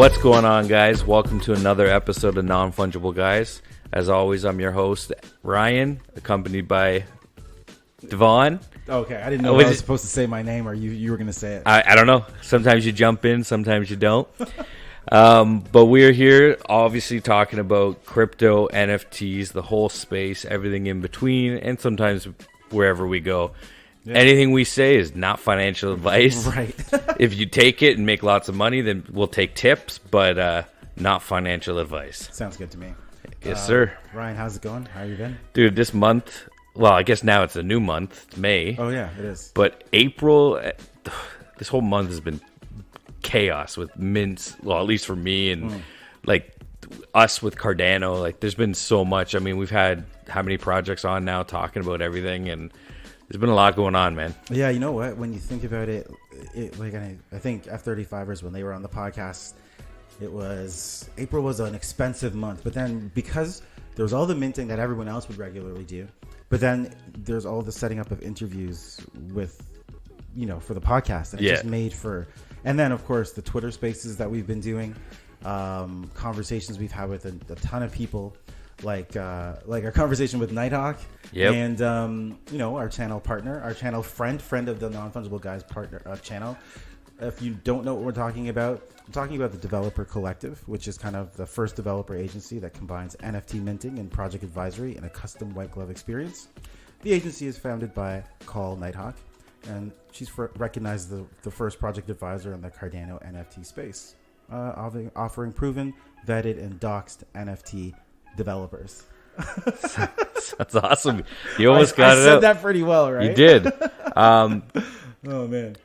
What's going on, guys? Welcome to another episode of Non-Fungible Guys. As always, I'm your host, Ryan, accompanied by Devon. Okay, I didn't know I was supposed to say my name or you were going to say it. I don't know. Sometimes you jump in, sometimes you don't. But we're here obviously talking about crypto, NFTs, the whole space, everything in between, and sometimes wherever we go. Yeah. Anything we say is not financial advice. Right. If you take it and make lots of money, then we'll take tips, but not financial advice. Sounds good to me. Yes, sir. Ryan, how's it going? How you been? Dude, this month, well, I guess now it's a new month. It's May. Oh, yeah, it is. But April, this whole month has been chaos with mints, well, at least for me, and like us with Cardano. Like, there's been so much. I mean, we've had how many projects on now talking about everything, and there's been a lot going on, man. Yeah, you know what? When you think about it, like I think F35ers, when they were on the podcast, April was an expensive month. But then because there was all the minting that everyone else would regularly do, but then there's all the setting up of interviews with, for the podcast. And it just made for, and then of course the Twitter spaces that we've been doing, conversations we've had with a ton of people. Like our conversation with Nighthawk, and our channel partner, our channel friend of the Non-Fungible Guys partner channel. If you don't know what we're talking about, I'm talking about the Developer Collective, which is kind of the first developer agency that combines NFT minting and project advisory in a custom white glove experience. The agency is founded by Call Nighthawk, and she's recognized the first project advisor in the Cardano NFT space, offering proven, vetted, and doxxed NFT developers. That's awesome. You almost got it out. I said that pretty well, right? You did. Oh, man.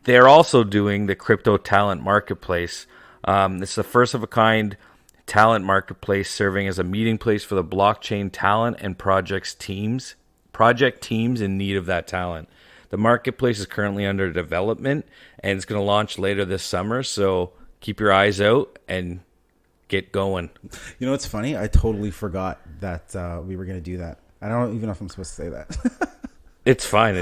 They're also doing the crypto talent marketplace. It's the first of a kind talent marketplace serving as a meeting place for the blockchain talent and project teams in need of that talent. The marketplace is currently under development, and it's going to launch later this summer, so keep your eyes out and get going. You know what's funny? I totally forgot that we were going to do that. I don't even know if I'm supposed to say that. It's fine.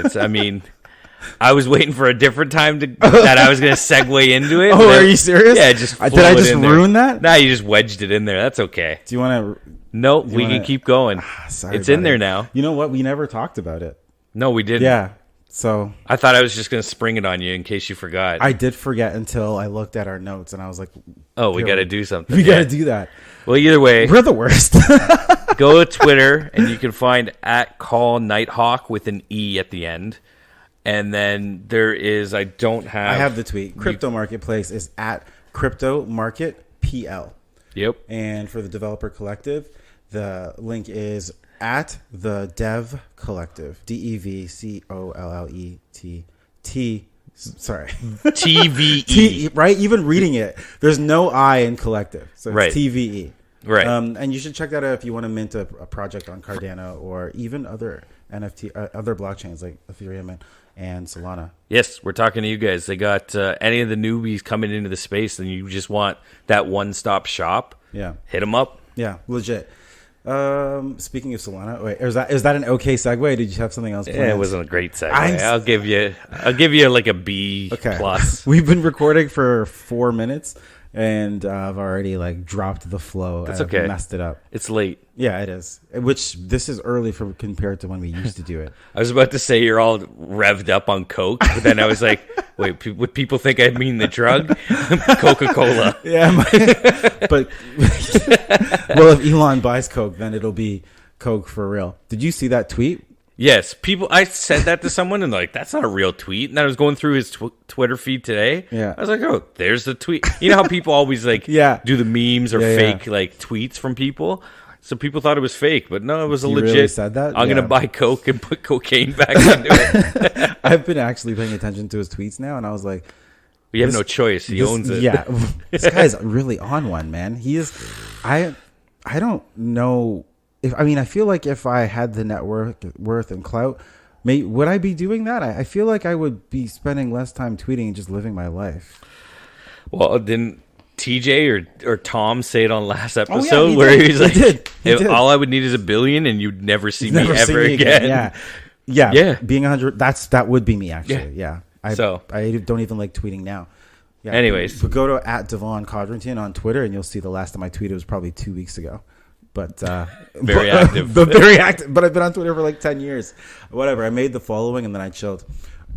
I was waiting for a different time that I was going to segue into it. Oh, are you serious? Yeah, did I just ruin that? Nah, you just wedged it in there. That's okay. Do you want to? Nope, we can keep going. Sorry, it's in there now. You know what? We never talked about it. No, we didn't. Yeah. So I thought I was just going to spring it on you in case you forgot. I did forget until I looked at our notes and I was like, oh, we got to do something. We got to do that. Well, either way, we're the worst. Go to Twitter and you can find @Call Nighthawk with an E at the end. And then there is, I have the tweet. Crypto Marketplace is @CryptoMarketPL. Yep. And for the Developer Collective, the link is @the Dev Collective. DEVCOLLETT. Sorry. TVE. Right? Even reading it, there's no I in collective. So it's right. TVE. Right. And you should check that out if you want to mint a project on Cardano or even other NFT, other blockchains like Ethereum and Solana. Yes, we're talking to you guys. They got any of the newbies coming into the space and you just want that one-stop shop. Yeah. Hit them up. Yeah, legit. Speaking of Solana, wait, is that an okay segue? Did you have something else planned? Yeah, it wasn't a great segue. I'll give you like a B plus. We've been recording for 4 minutes and I've already dropped the flow. That's I've okay. Messed it up. It's late. Yeah, it is. Which this is early compared to when we used to do it. I was about to say you're all revved up on Coke, but then I was like, wait, would people think I mean the drug? Coca-Cola. Yeah, but well, if Elon buys Coke, then it'll be Coke for real. Did you see that tweet? Yes, I said that to someone and that's not a real tweet. And I was going through his Twitter feed today. Yeah. I was like, oh, there's the tweet. You know how people always do the memes or fake tweets from people? So people thought it was fake, but no, it was a legit. Really said that? I'm going to buy Coke and put cocaine back into it. I've been actually paying attention to his tweets now, and I was like, we have no choice. He owns it. Yeah. This guy's really on one, man. He is. I don't know. I feel like if I had the net worth and clout, would I be doing that? I feel like I would be spending less time tweeting and just living my life. Well, didn't TJ or Tom say it on last episode where he's like, he did. all I would need is $1 billion and you'd never see me ever again. Yeah. Being 100, that would be me actually. Yeah. I don't even like tweeting now. Yeah. Anyways, But go to @Devon Codrington on Twitter, and you'll see the last time I tweeted was probably 2 weeks ago. But very active. But very active. But I've been on Twitter for like 10 years. Whatever. I made the following, and then I chilled.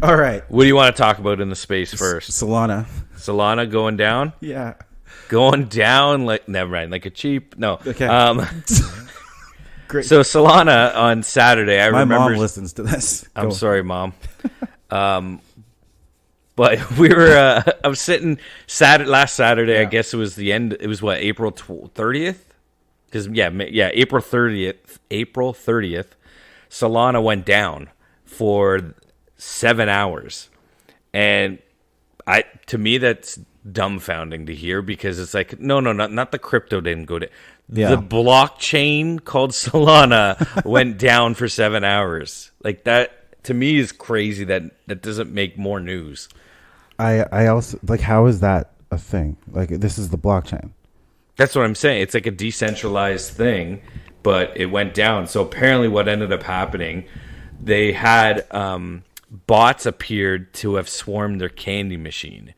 All right. What do you want to talk about in the space first? Solana. Solana going down? Yeah. Going down like never mind, like a cheap no. Okay. Great. So Solana on Saturday, I My remember. mom listens to this. I'm sorry, Mom. But we were. I was sitting last Saturday. I guess it was the end. It was what, April 30th? Because April 30th. April 30th. Solana went down for 7 hours, and to me that's dumbfounding to hear, because it's like not the crypto didn't go down. The blockchain called Solana went down for 7 hours. Like, that to me is crazy. That doesn't make more news. I also like, how is that a thing? Like, this is the blockchain. That's what I'm saying. It's like a decentralized thing, but it went down. So apparently what ended up happening, they had bots appeared to have swarmed their candy machine.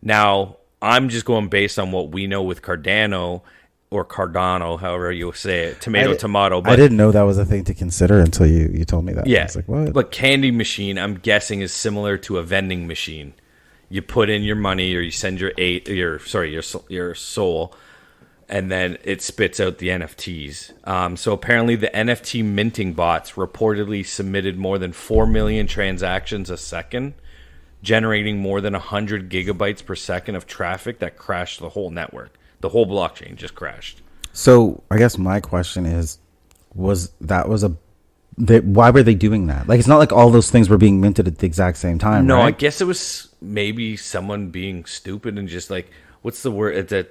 Now, I'm just going based on what we know with Cardano, or Gargano, however you say it, tomato. But I didn't know that was a thing to consider until you told me that. Yeah, I was like, what? But candy machine, I'm guessing, is similar to a vending machine. You put in your money, or you send your soul, and then it spits out the NFTs. So apparently, the NFT minting bots reportedly submitted more than 4 million transactions a second, generating more than 100 gigabytes per second of traffic that crashed the whole network. The whole blockchain just crashed. So I guess my question is, why were they doing that? Like, it's not like all those things were being minted at the exact same time. No, right? I guess it was maybe someone being stupid and just like, what's the word? It's a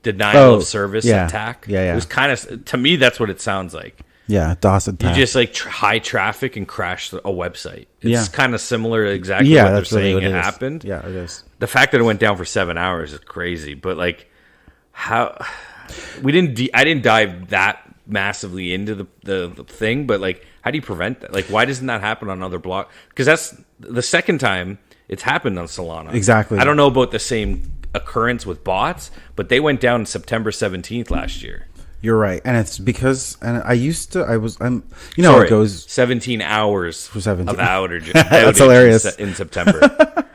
denial of service attack. Yeah. It was kind of, to me, that's what it sounds like. Yeah, DOS attack. You just like high traffic and crash a website. It's kind of similar to exactly what they're saying it happened. Yeah, it is. The fact that it went down for 7 hours is crazy, but like, how I didn't dive that massively into the thing, but like, how do you prevent that? Like, why doesn't that happen on other block? Because that's the second time it's happened on Solana. Exactly. I don't know about the same occurrence with bots, but they went down September 17th last year. You're right, and it's because how it goes. 17 hours For 17. of outage. That's hilarious. In September.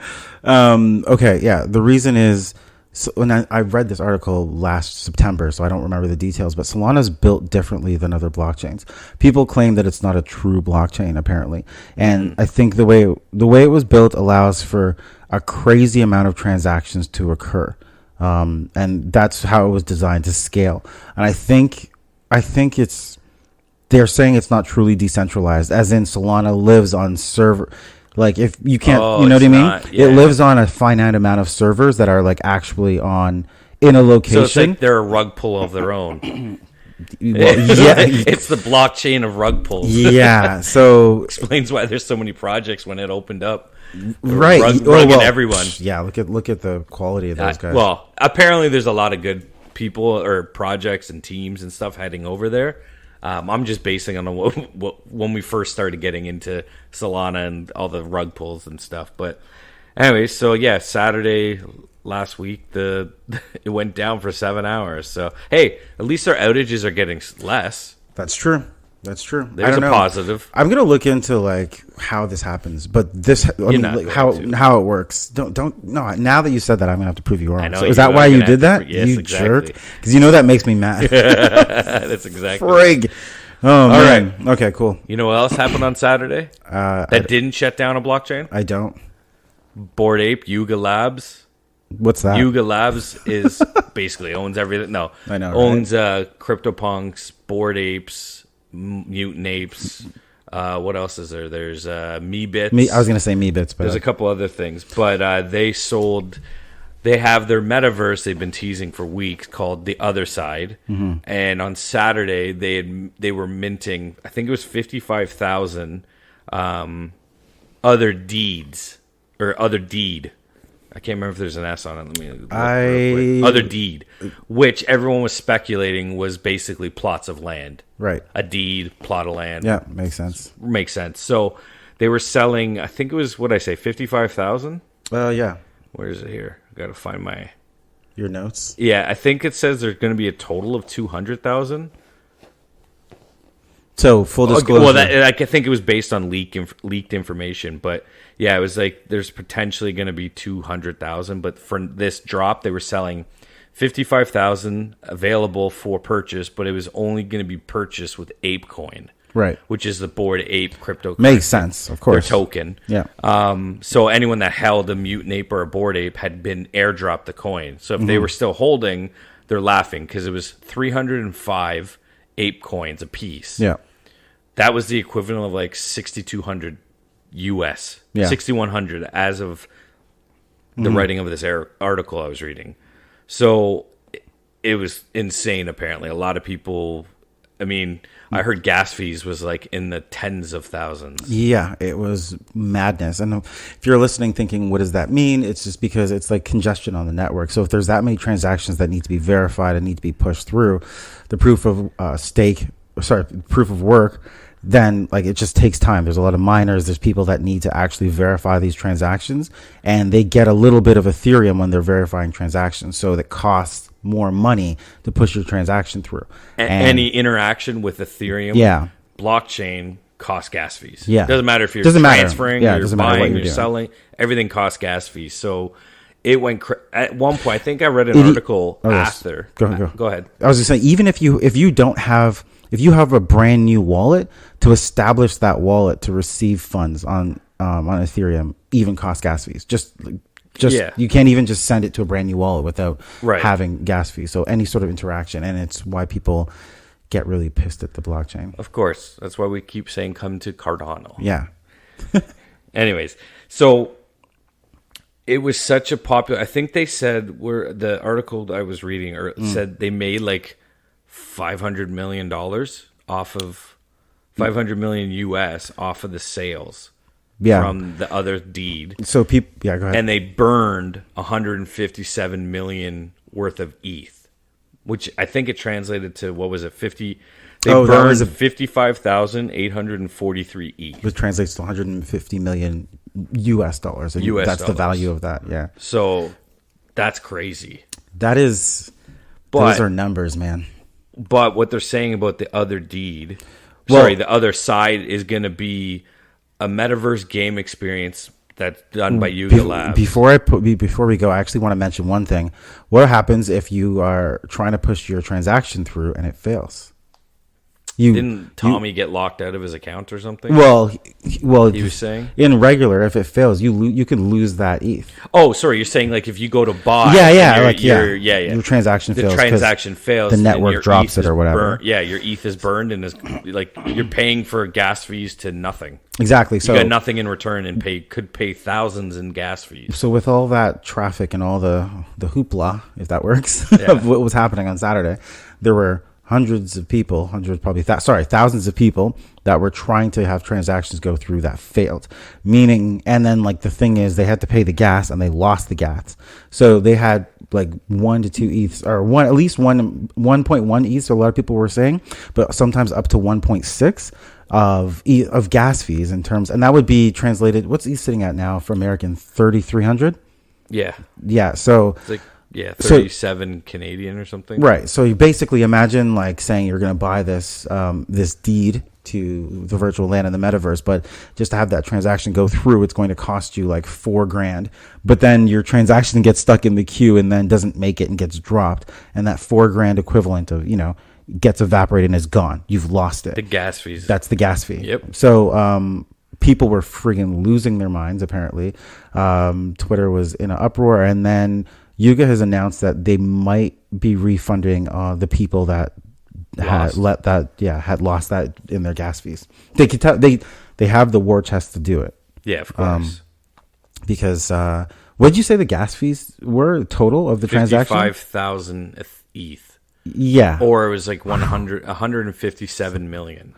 Okay, yeah. The reason is, so when I read this article last September, so I don't remember the details, but Solana's built differently than other blockchains. People claim that it's not a true blockchain, apparently, and I think the way it was built allows for a crazy amount of transactions to occur, and that's how it was designed to scale. And I think they're saying it's not truly decentralized, as in Solana lives on server. Like, if you can't, you know what I mean? It lives on a finite amount of servers that are like actually in a location. So it's like they're a rug pull of their own. It's the blockchain of rug pulls. Yeah, so explains why there's so many projects when it opened up. Right, rugging everyone. Yeah, look at the quality of those guys. Well, apparently there's a lot of good people or projects and teams and stuff heading over there. I'm just basing on what when we first started getting into Solana and all the rug pulls and stuff. But anyway, so yeah, Saturday last week it went down for 7 hours. So hey, at least our outages are getting less. That's true. There's I don't know. positive. I'm gonna look into like how this happens, but how it works. Don't no. Now that you said that, I'm gonna have to prove you wrong. I know, so is that why you did that? Yes, you exactly. jerk. Because you know that makes me mad. That's exactly. Frig. Oh, all man. right. Okay, cool. You know what else happened on Saturday that didn't shut down a blockchain? I don't. Bored Ape, Yuga Labs. What's that? Yuga Labs is basically owns everything. No, I know. Owns CryptoPunks, Bored Apes, Mutant Apes. What else is there? There's Meebits. I was gonna say Meebits, but there's a couple other things. But they have their metaverse they've been teasing for weeks called The Other Side. Mm-hmm. And on Saturday they were minting, I think it was 55,000 Otherdeed. I can't remember if there's an S on it. Let me look Otherdeed, which everyone was speculating was basically plots of land. Right. A deed, plot of land. Yeah, makes sense. Makes sense. So they were selling, I think it was, 55,000? Yeah. Where is it here? I gotta find my Your notes. Yeah, I think it says there's going to be a total of 200,000. So full disclosure. Well, I think it was based on leaked information, but yeah, it was like there's potentially going to be 200,000. But for this drop, they were selling 55,000 available for purchase, but it was only going to be purchased with ApeCoin, right? Which is the Bored Ape crypto. Makes sense, of course. Their token. Yeah. So anyone that held a Mutant Ape or a Bored Ape had been airdropped the coin. So if they were still holding, they're laughing because it was 305 Ape coins a piece. Yeah. That was the equivalent of like 6,200 US. Yeah. 6,100 as of the writing of this article I was reading. So it was insane, apparently. A lot of people, I mean, I heard gas fees was like in the tens of thousands. Yeah, it was madness. And if you're listening thinking, what does that mean? It's just because it's like congestion on the network. So if there's that many transactions that need to be verified and need to be pushed through, the proof of proof of work, then like it just takes time. There's a lot of miners. There's people that need to actually verify these transactions, and they get a little bit of Ethereum when they're verifying transactions. So that costs more money to push your transaction through. And any interaction with Ethereum blockchain costs gas fees. Yeah. Doesn't matter if you're transferring, you're buying, you're doing. selling, everything costs gas fees. So it went at one point. I think I read an article after. Go ahead. I was just saying, even if you have a brand new wallet, to establish that wallet to receive funds on Ethereum even costs gas fees. You can't even just send it to a brand new wallet without having gas fees. So any sort of interaction, and it's why people get really pissed at the blockchain. Of course, that's why we keep saying come to Cardano. Yeah. Anyways, so it was such a popular. I think they said the article I was reading said they made like $500 million off of $500 million US off of the sales from the Otherdeed. So people, go ahead. And they burned 157 million worth of ETH, which I think it translated to, what was it, 50? They burned 55,843 ETH. Which translates to 150 million US dollars. And that's the value of that. Yeah. So that's crazy. Those are numbers, man. But what they're saying about the Otherdeed, the other side is going to be a metaverse game experience that's done by Yuga Labs. Before we go, I actually want to mention one thing. What happens if you are trying to push your transaction through and it fails? Didn't Tommy get locked out of his account or something? Well, he was saying in regular, if it fails, you could lose that ETH. Oh, sorry, you're saying like if you go to buy, your transaction fails. The transaction fails. The network drops it or whatever. Your ETH is burned and is like you're paying for gas fees to nothing. Exactly. So you got nothing in return and could pay thousands in gas fees. So with all that traffic and all the hoopla, if that works, of what was happening on Saturday, there were thousands of people that were trying to have transactions go through that failed. And then like the thing is, they had to pay the gas and they lost the gas. So they had like 1 to 2 ETHs, or at least 1.1 ETH. So a lot of people were saying, but sometimes up to 1.6 of gas fees in terms, and that would be translated. What's ETH sitting at now for American? 3,300. Yeah. So it's like 37 Canadian or something. Right. So you basically imagine like saying you're going to buy this deed to the virtual land in the metaverse, but just to have that transaction go through, it's going to cost you like $4,000. But then your transaction gets stuck in the queue and then doesn't make it and gets dropped, and that $4,000 equivalent of gets evaporated and is gone. You've lost it. The gas fees. That's the gas fee. Yep. So people were friggin' losing their minds. Apparently, Twitter was in an uproar, and then Yuga has announced that they might be refunding the people that had lost that in their gas fees. They could tell they have the war chest to do it. Yeah, of course. Because what did you say the gas fees were total of the transaction? 55,000 ETH. Yeah, or it was like 157 million.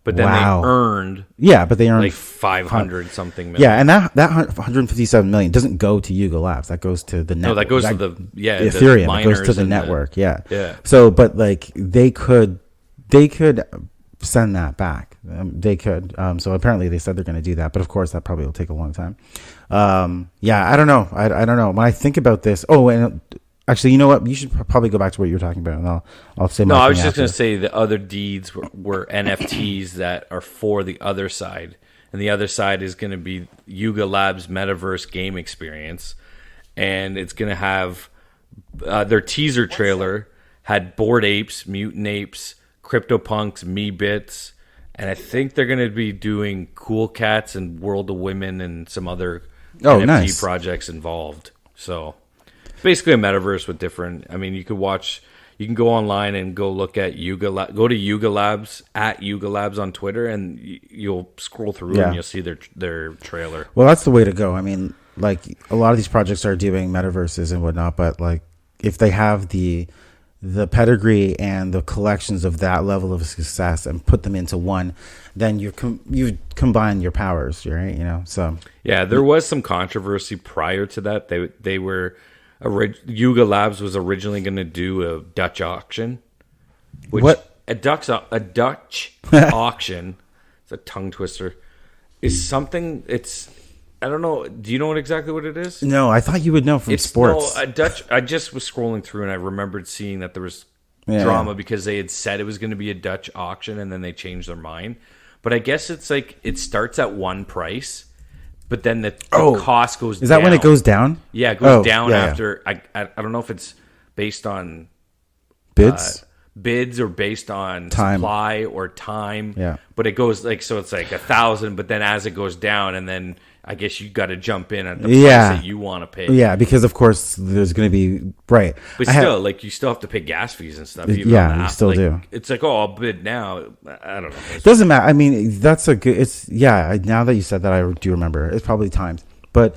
But then they earned like 500 something million. Yeah, and that 157 million doesn't go to Yuga Labs. That goes to the network. No, that goes to the Ethereum. It goes to the network. Yeah. Yeah. So, but like they could send that back. They could. So apparently they said they're going to do that, but of course that probably will take a long time. Yeah, I don't know. I don't know. When I think about this, and actually, you know what? You should probably go back to what you were talking about, and I'll say. No, my I was thing just going after. to say the other deeds were NFTs that are for the other side, and the other side is going to be Yuga Labs metaverse game experience, and it's going to have their teaser trailer had Bored Apes, Mutant Apes, CryptoPunks, Me-Bits, and I think they're going to be doing Cool Cats and World of Women and some other NFT nice. projects involved. So it's basically a metaverse with different. I mean, you can go online and go look at go to Yuga Labs at Yuga Labs on Twitter, and you'll scroll through and you'll see their trailer. Well, that's the way to go. I mean, like a lot of these projects are doing metaverses and whatnot, but like if they have the pedigree and the collections of that level of success and put them into one, then you combine your powers, right? You know, so yeah, there was some controversy prior to that. They were Yuga Labs was originally going to do a Dutch auction, which a Dutch auction, it's a tongue twister, is something. It's I don't know. Do you know exactly what it is? No, I thought you would know from sports. No, a Dutch. I just was scrolling through and I remembered seeing that there was drama because they had said it was going to be a Dutch auction and then they changed their mind. But I guess it's like it starts at one price, but then the cost goes down. Is that when it goes down? Yeah, it goes down after. Yeah. I don't know if it's based on bids or based on time. Supply or time. Yeah. But it goes like, so it's like 1,000, but then as it goes down and then I guess you got to jump in at the price that you want to pay. Yeah, because of course there's going to be right. But still, like you still have to pay gas fees and stuff. Even yeah, you still like, do. It's like, oh, I'll bid now. I don't know. It doesn't matter. I mean, that's a good. It's now that you said that, I do remember. It's probably timed, but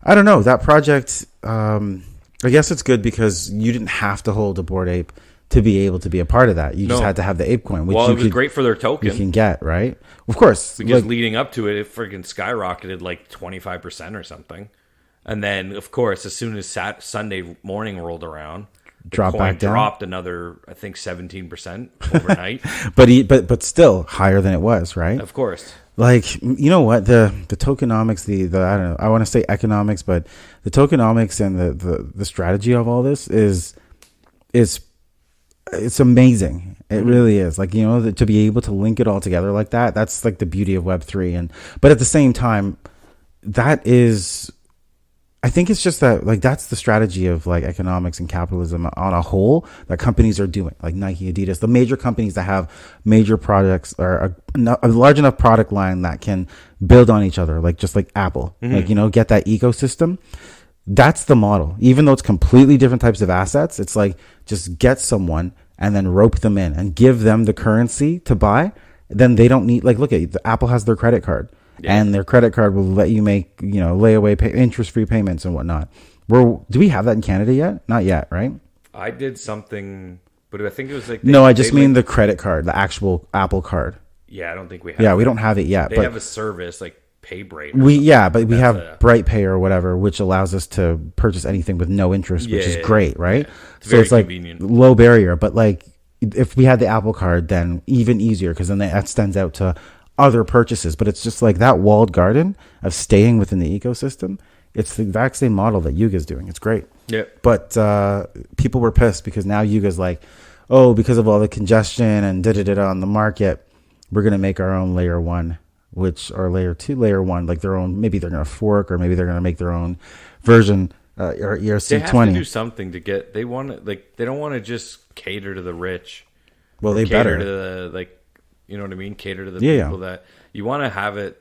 I don't know that project. I guess it's good because you didn't have to hold a Bored Ape to be able to be a part of that. You just had to have the ape coin, which it was great for their token. You can get, right? Of course. Because leading up to it, it freaking skyrocketed like 25% or something. And then, of course, as soon as Sunday morning rolled around, dropped another, I think, 17% overnight. but still higher than it was, right? Of course. Like, you know what, the tokenomics, the I don't know, I want to say economics, but the tokenomics and the strategy of all this is it's amazing. It really is. Like, you know, to be able to link it all together like that, that's like the beauty of Web3. But at the same time, that is, I think it's just that, like, that's the strategy of like economics and capitalism on a whole that companies are doing, like Nike, Adidas, the major companies that have major products or a large enough product line that can build on each other, like just like Apple, like, you know, get that ecosystem. That's the model. Even though it's completely different types of assets, it's like just get someone and then rope them in and give them the currency to buy. Then they don't need, like, look at Apple has their credit card, and their credit card will let you make, you know, layaway interest-free payments and whatnot. Do we have that in Canada yet? Not yet, right? I did something, but I think it was like no. I just mean the credit card, the actual Apple card. Yeah, I don't think we have. Yeah, we don't have it yet. They have a service like PayBright. But we have BrightPay or whatever, which allows us to purchase anything with no interest, which is great, right? Yeah. It's very convenient. Low barrier. But like, if we had the Apple card, then even easier, because then that extends out to other purchases. But it's just like that walled garden of staying within the ecosystem. It's the exact same model that Yuga's doing. It's great. Yeah. But people were pissed because now Yuga's like, oh, because of all the congestion and da-da-da-da on the market, we're going to make our own layer one, which are layer 2, layer 1, like their own. Maybe they're going to fork, or maybe they're going to make their own version, or ERC20. They have to do something to get. They want to, like, they don't want to just cater to the rich. Well, they cater better to the, like, you know what I mean. Cater to the people that you want to have it.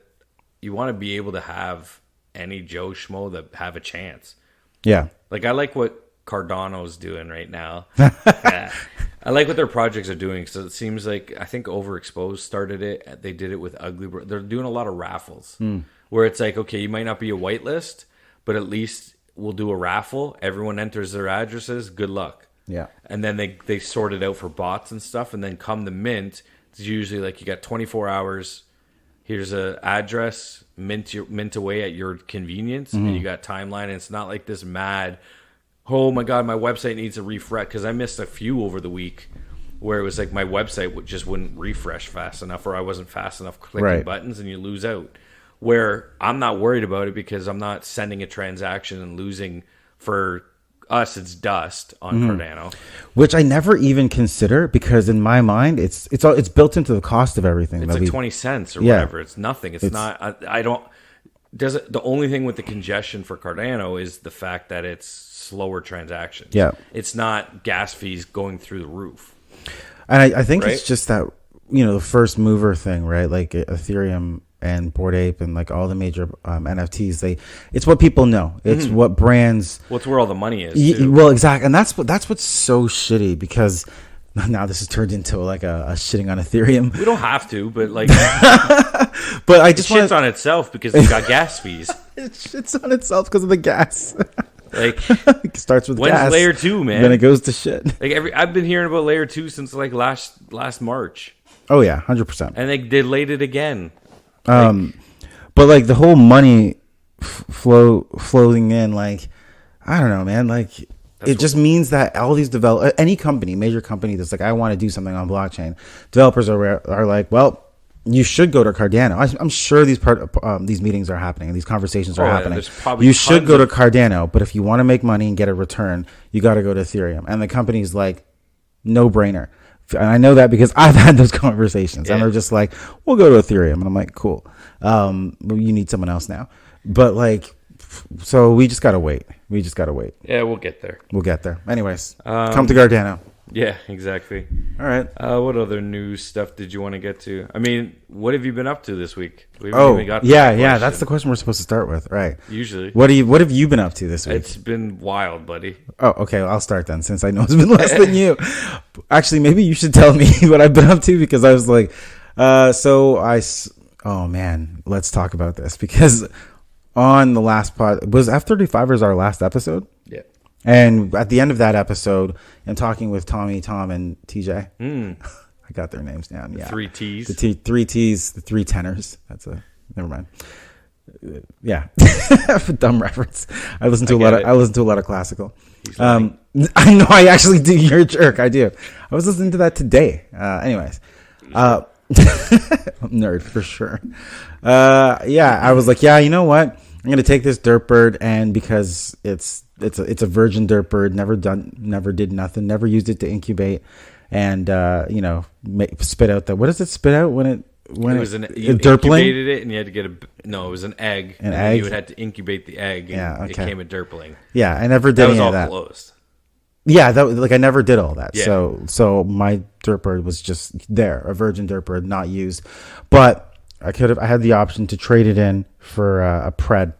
You want to be able to have any Joe Schmo that have a chance. Yeah, like I like what Cardano's doing right now. Yeah. I like what their projects are doing. So it seems like, I think Overexposed started it. They did it with Ugly. They're doing a lot of raffles where it's like, okay, you might not be a whitelist, but at least we'll do a raffle. Everyone enters their addresses. Good luck. Yeah. And then they sort it out for bots and stuff. And then come the mint, it's usually like you got 24 hours. Here's a address, mint away at your convenience. And you got timeline. And it's not like this mad, oh my God, my website needs a refresh, because I missed a few over the week where it was like my website just wouldn't refresh fast enough, or I wasn't fast enough clicking buttons, and you lose out. Where I'm not worried about it because I'm not sending a transaction and losing. For us, it's dust on Cardano, which I never even consider, because in my mind it's built into the cost of everything. It's like 20 cents or whatever. It's nothing. It's not. I don't. Does it? The only thing with the congestion for Cardano is the fact that it's slower transactions. Yeah, it's not gas fees going through the roof. And I think it's just that, the first mover thing, right? Like Ethereum and Bored Ape and like all the major NFTs, it's what people know. It's what brands. Well, it's where all the money is. Too. Well, exactly, and that's what's so shitty, because now this has turned into like a shitting on Ethereum. We don't have to, but like, but I just shits on itself because it's got gas fees. It shits on itself because of the gas. Like, it starts with when's gas. layer 2, man? Then it goes to shit. Like I've been hearing about layer 2 since like last March. Oh yeah, 100%. And they delayed it again. But like the whole money flowing in, like, I don't know, man. Like, it just means that all these any company, major company that's like, I want to do something on blockchain, developers are like, well, you should go to Cardano. I'm sure these meetings are happening and these conversations are happening. You should go to Cardano, but if you want to make money and get a return, you got to go to Ethereum. And the company's like, no brainer. And I know that because I've had those conversations, and they're just like, we'll go to Ethereum. And I'm like, cool. You need someone else now. But like, so we just got to wait. Yeah, we'll get there. Anyways, come to Gargano. Yeah, exactly. All right. What other news stuff did you want to get to? I mean, what have you been up to this week? Yeah. That's the question we're supposed to start with, right? Usually. What have you been up to this week? It's been wild, buddy. Oh, okay. Well, I'll start then, since I know it's been less than you. Actually, maybe you should tell me what I've been up to, because I was like, oh man, let's talk about this, because on the last was F35 our last episode? Yeah. And at the end of that episode, I'm talking with Tommy, Tom, and TJ. I got their names down. Yeah, 3 T's. The 3 T's, the 3 tenors. Never mind. Yeah, dumb reference. I listen to a lot of classical. I know, I actually do. You're a jerk. I do. I was listening to that today. Anyways, nerd for sure. Yeah, I was like, yeah, you know what? I'm gonna take this dirt bird, and because it's a virgin dirt bird, never did nothing, never used it to incubate, and spit out what does it spit out when it was you incubated it, and you had to get it was an egg. You had to incubate the egg, and it came a derpling. Yeah, I never did any of that. That was all closed. Yeah, I never did all that. Yeah. So my dirt bird was just there, a virgin dirt bird, not used. But I had the option to trade it in for a pred.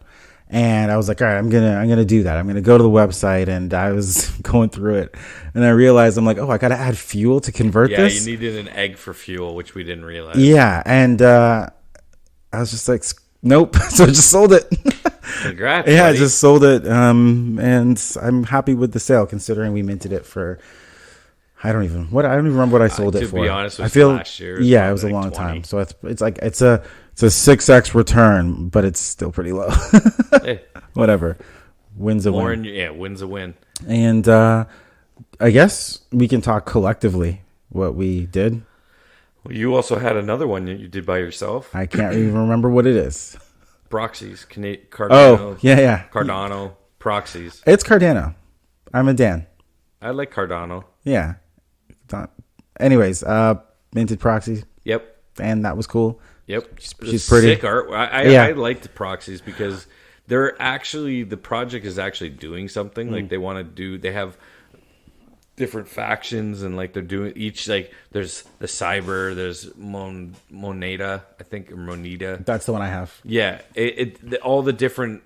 And I was like, all right, I'm gonna do that. I'm gonna go to the website, and I was going through it, and I realized, I'm like, oh, I gotta add fuel to convert this. Yeah, you needed an egg for fuel, which we didn't realize. Yeah, and I was just like, nope. So I just sold it. Congrats. Yeah, buddy. I just sold it, and I'm happy with the sale, considering we minted it for. I don't even remember what I sold it for. To be honest, it was last year. It was a long time. So it's like it's a 6x return, but it's still pretty low. Hey. Whatever. Win's a win. Win's a win. And I guess we can talk collectively what we did. Well, you also had another one that you did by yourself. I can't even remember what it is. Proxies. Cardano. Oh, yeah. Cardano. Proxies. It's Cardano. I'm a Dan. I like Cardano. Yeah. Anyways, minted proxies. Yep. And that was cool. Yep. She's pretty. Sick art. I like the proxies because the project is actually doing something. Like they have different factions, and like they're doing each, like there's the cyber, there's Moneta, I think, or Moneta. That's the one I have. Yeah. All the different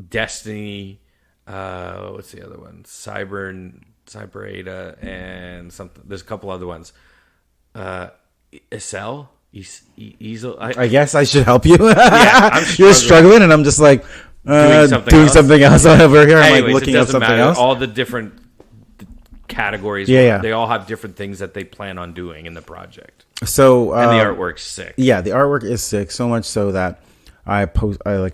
Destiny, what's the other one? Cyber Ada, and something. There's a couple other ones. Easel. I guess I should help you. Yeah, You're struggling, and I'm just like doing something else over here. Anyways, I'm like looking at something else. All the different categories. Yeah. They all have different things that they plan on doing in the project. So and the artwork's sick. Yeah, the artwork is sick. So much so that I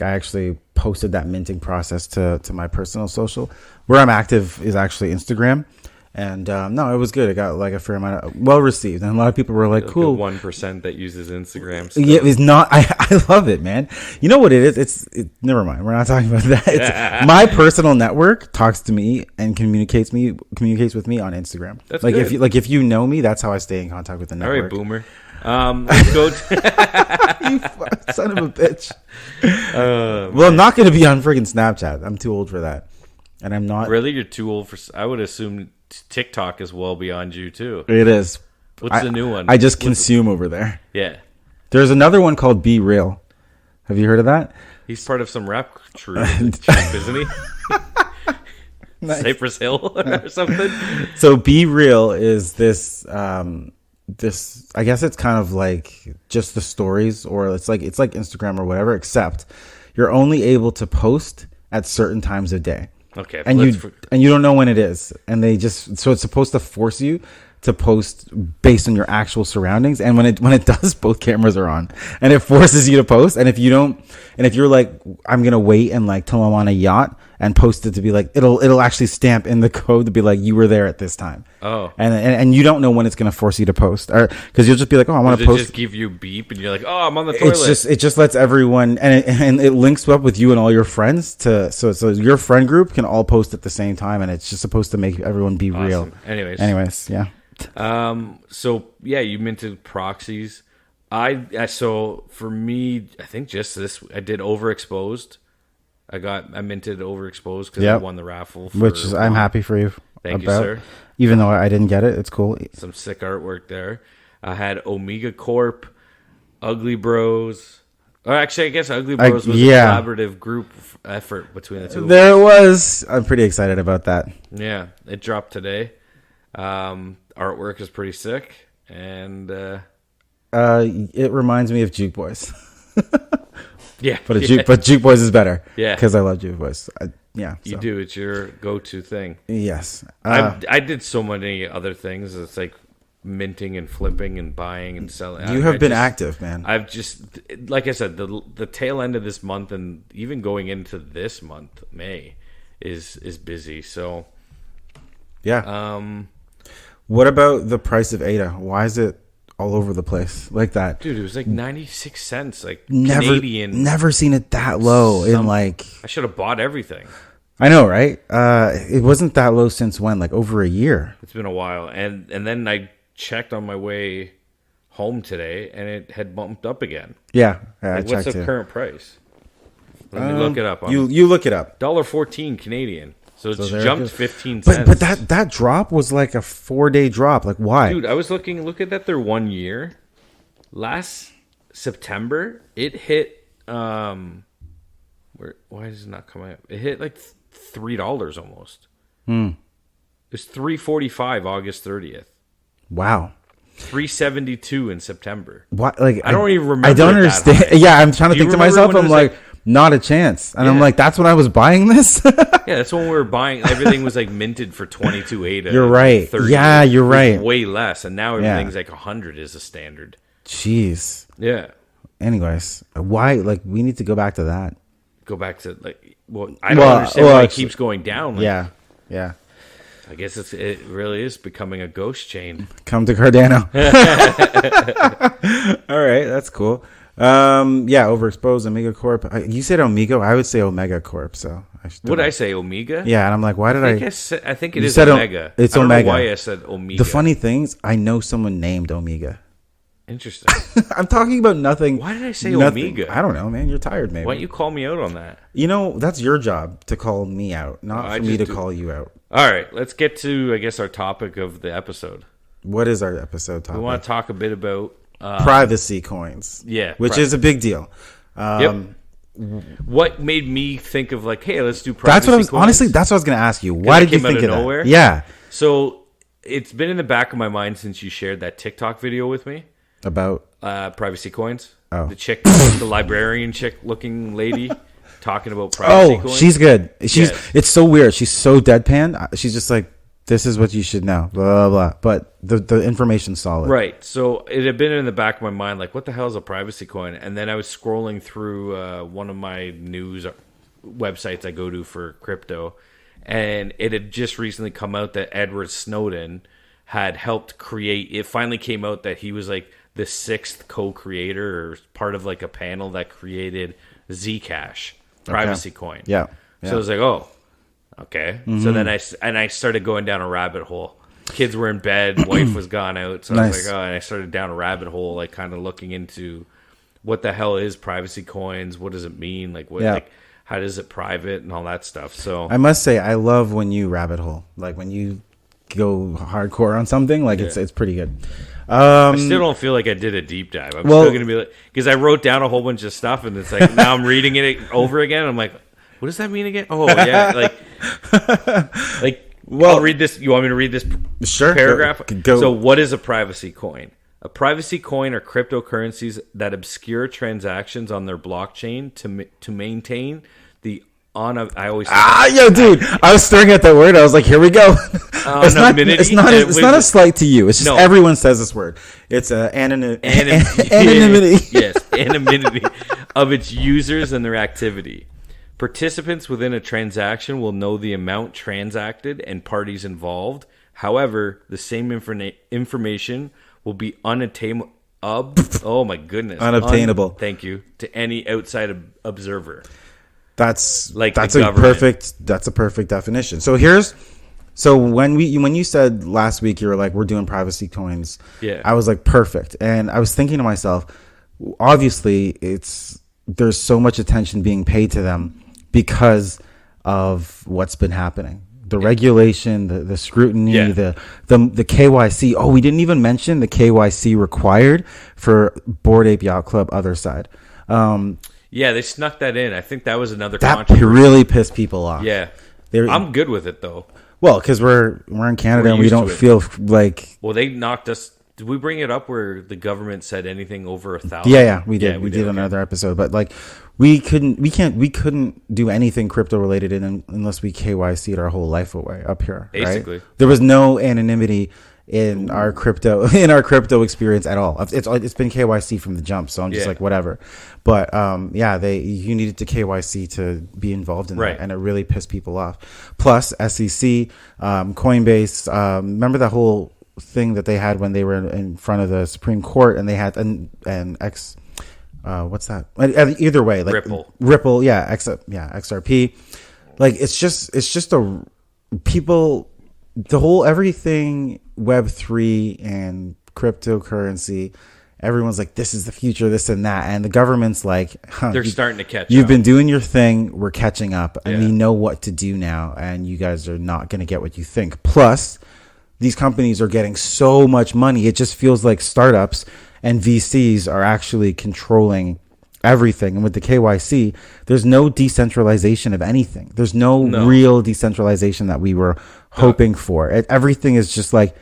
actually posted that minting process to my personal social. Where I'm active is actually Instagram, And no, it was good. It got like a fair amount of well received, and a lot of people were like, "Cool." 1% that uses Instagram. Still. Yeah, it's not. I love it, man. You know what it is? Never mind. We're not talking about that. It's, my personal network talks to me and communicates with me on Instagram. That's like good. if you know me, that's how I stay in contact with the All network. right, boomer. Let's go. You son of a bitch. Well, I'm not going to be on friggin' Snapchat. I'm too old for that, and I'm not. Really, you're too old for. I would assume TikTok is well beyond you too. It is. What's the new one? I just consume over there. Yeah. There's another one called Be Real. Have you heard of that? He's part of some rap troupe, isn't he? Nice. Cypress Hill or something. So Be Real is this this, I guess it's kind of like just the stories, or it's like Instagram or whatever, except you're only able to post at certain times of day. Okay. And you don't know when it is. And they just, so it's supposed to force you to post based on your actual surroundings. And when it does, both cameras are on, and it forces you to post. And if you don't, and if you're like, I'm going to wait and like till I'm on a yacht and post it to be like, it'll actually stamp in the code to be like, you were there at this time. Oh. And you don't know when it's going to force you to post, or because you'll just be like, oh, I want to post. Just give you beep and you're like, oh, I'm on the toilet. It just lets everyone, and it links up with you and all your friends so your friend group can all post at the same time, and it's just supposed to make everyone be awesome. real. Anyways, yeah. So yeah, you minted proxies. So for me, I think just this, I did overexposed. I minted overexposed because I won the raffle. I'm happy for you. Thank you, sir. Even though I didn't get it, it's cool. Some sick artwork there. I had Omega Corp, Ugly Bros. Or actually, I guess Ugly Bros was a collaborative group effort between the two of us. There was. I'm pretty excited about that. Yeah, it dropped today. Artwork is pretty sick, and it reminds me of Juke Boys. Yeah, but Juke Boys is better. Yeah, because I love Juke Boys. You do. It's your go-to thing. Yes, I did so many other things. It's like minting and flipping and buying and selling. You have been active, man. I've just, like I said, the tail end of this month and even going into this month, May, is busy. So, yeah. What about the price of ADA? Why is it all over the place like that? Dude, it was like 96 cents, like Canadian. Never seen it that low in like... I should have bought everything. I know, right? It wasn't that low since when? Like over a year. It's been a while. And then I checked on my way home today, and it had bumped up again. Yeah, I checked. What's the current price? Let me look it up. You look it up. $1.14 Canadian. So it's jumped 15 cents. But that drop was like a 4-day drop. Like, why? Dude, I was look at that their 1 year. Last September, it hit why is it not coming up? It hit like $3 almost. It was $3.45 August 30th. Wow. $3.72 in September. What? Like, I don't even remember. I don't understand. Yeah, I'm trying to think to myself. I'm like, not a chance. And I'm like, that's when I was buying this? Yeah, that's when we were buying. Everything was like minted for 22 ADA. You're right. 30. Yeah, you're right. Way less. And now everything's like 100 is a standard. Jeez. Yeah. Anyways, why? Like, we need to go back to that. Go back to, like, I don't understand why it keeps going down. Like, yeah. I guess it really is becoming a ghost chain. Come to Cardano. All right, that's cool. Overexposed Omega Corp. You said Omega. I would say Omega Corp. So would I say Omega? Yeah, and I'm like, why did I? I think it is Omega. It's I don't Omega. know why I said Omega. The funny things, I know someone named Omega. Interesting. I'm talking about nothing. Why did I say Omega? I don't know, man. You're tired, maybe. Why don't you call me out on that? You know, that's your job to call me out, not for me to call you out. All right, let's get to, I guess, our topic of the episode. What is our episode topic? We want to talk a bit about privacy coins. Yeah, which is a big deal. What made me think of like, hey, let's do privacy coins? Honestly, that's what I was going to ask you. Why did you think of nowhere? That? Yeah. So it's been in the back of my mind since you shared that TikTok video with me about privacy coins. Oh, the chick, the librarian chick looking lady talking about privacy coins. She's good. It's so weird. She's so deadpan. She's just like, this is what you should know, blah, blah, blah. But the information's solid. Right. So it had been in the back of my mind, like, what the hell is a privacy coin? And then I was scrolling through one of my news websites I go to for crypto. and it had just recently come out that Edward Snowden had helped create. It finally came out that he was like the 6th co-creator or part of like a panel that created ZCash privacy coin. Yeah. So I was like, oh, okay. So then I started going down a rabbit hole. Kids were in bed, wife was gone out, so I was like, oh, and I started down a rabbit hole, like kind of looking into what the hell is privacy coins, what does it mean, like what, like how does it private and all that stuff. So I must say, I love when you rabbit hole, like when you go hardcore on something, like it's pretty good. I still don't feel like I did a deep dive. I'm still going to be like, because I wrote down a whole bunch of stuff, and it's like now I'm reading it over again. I'm like, what does that mean again? Oh yeah, I'll read this. You want me to read this paragraph? Go. So, what is a privacy coin? A privacy coin are cryptocurrencies that obscure transactions on their blockchain to maintain the I always dude, I was staring at that word. I was like, here we go. It's not a slight to you. It's just everyone says this word. It's anonymity. Yes, anonymity of its users and their activity. Participants within a transaction will know the amount transacted and parties involved. However, the same information will be unattainable. Oh my goodness, unobtainable. Thank you to any outside observer. That's a perfect definition. So when you said last week you were like, we're doing privacy coins. Yeah, I was like, perfect, and I was thinking to myself, obviously there's so much attention being paid to them because of what's been happening. The regulation, the scrutiny, the KYC. Oh, we didn't even mention the KYC required for Bored Ape Yacht Club other side. Yeah, they snuck that in. I think that was another that controversy. really pissed people off. Yeah, I'm good with it though. Well, because we're in Canada and we don't feel like. Well, they knocked us. Did we bring it up where the government said anything over 1,000? Yeah, we did. We did another episode, but like we couldn't do anything crypto related unless we KYC'd our whole life away up here. Basically, right? There was no anonymity in our crypto experience at all. It's been KYC from the jump, so I'm just like whatever. But you needed to KYC to be involved in that, and it really pissed people off. Plus SEC, Coinbase, remember that whole thing that they had when they were in front of the Supreme Court, and they had what's that? Either way, like Ripple, XRP. Like it's just the whole everything Web3 and cryptocurrency. Everyone's like, this is the future, this and that, and the government's like, they're starting to catch up. You've been doing your thing, we're catching up, and we know what to do now, and you guys are not going to get what you think. Plus, these companies are getting so much money, it just feels like startups and VCs are actually controlling everything. And with the KYC, there's no decentralization of anything. There's no real decentralization that we were hoping for. Everything is just like,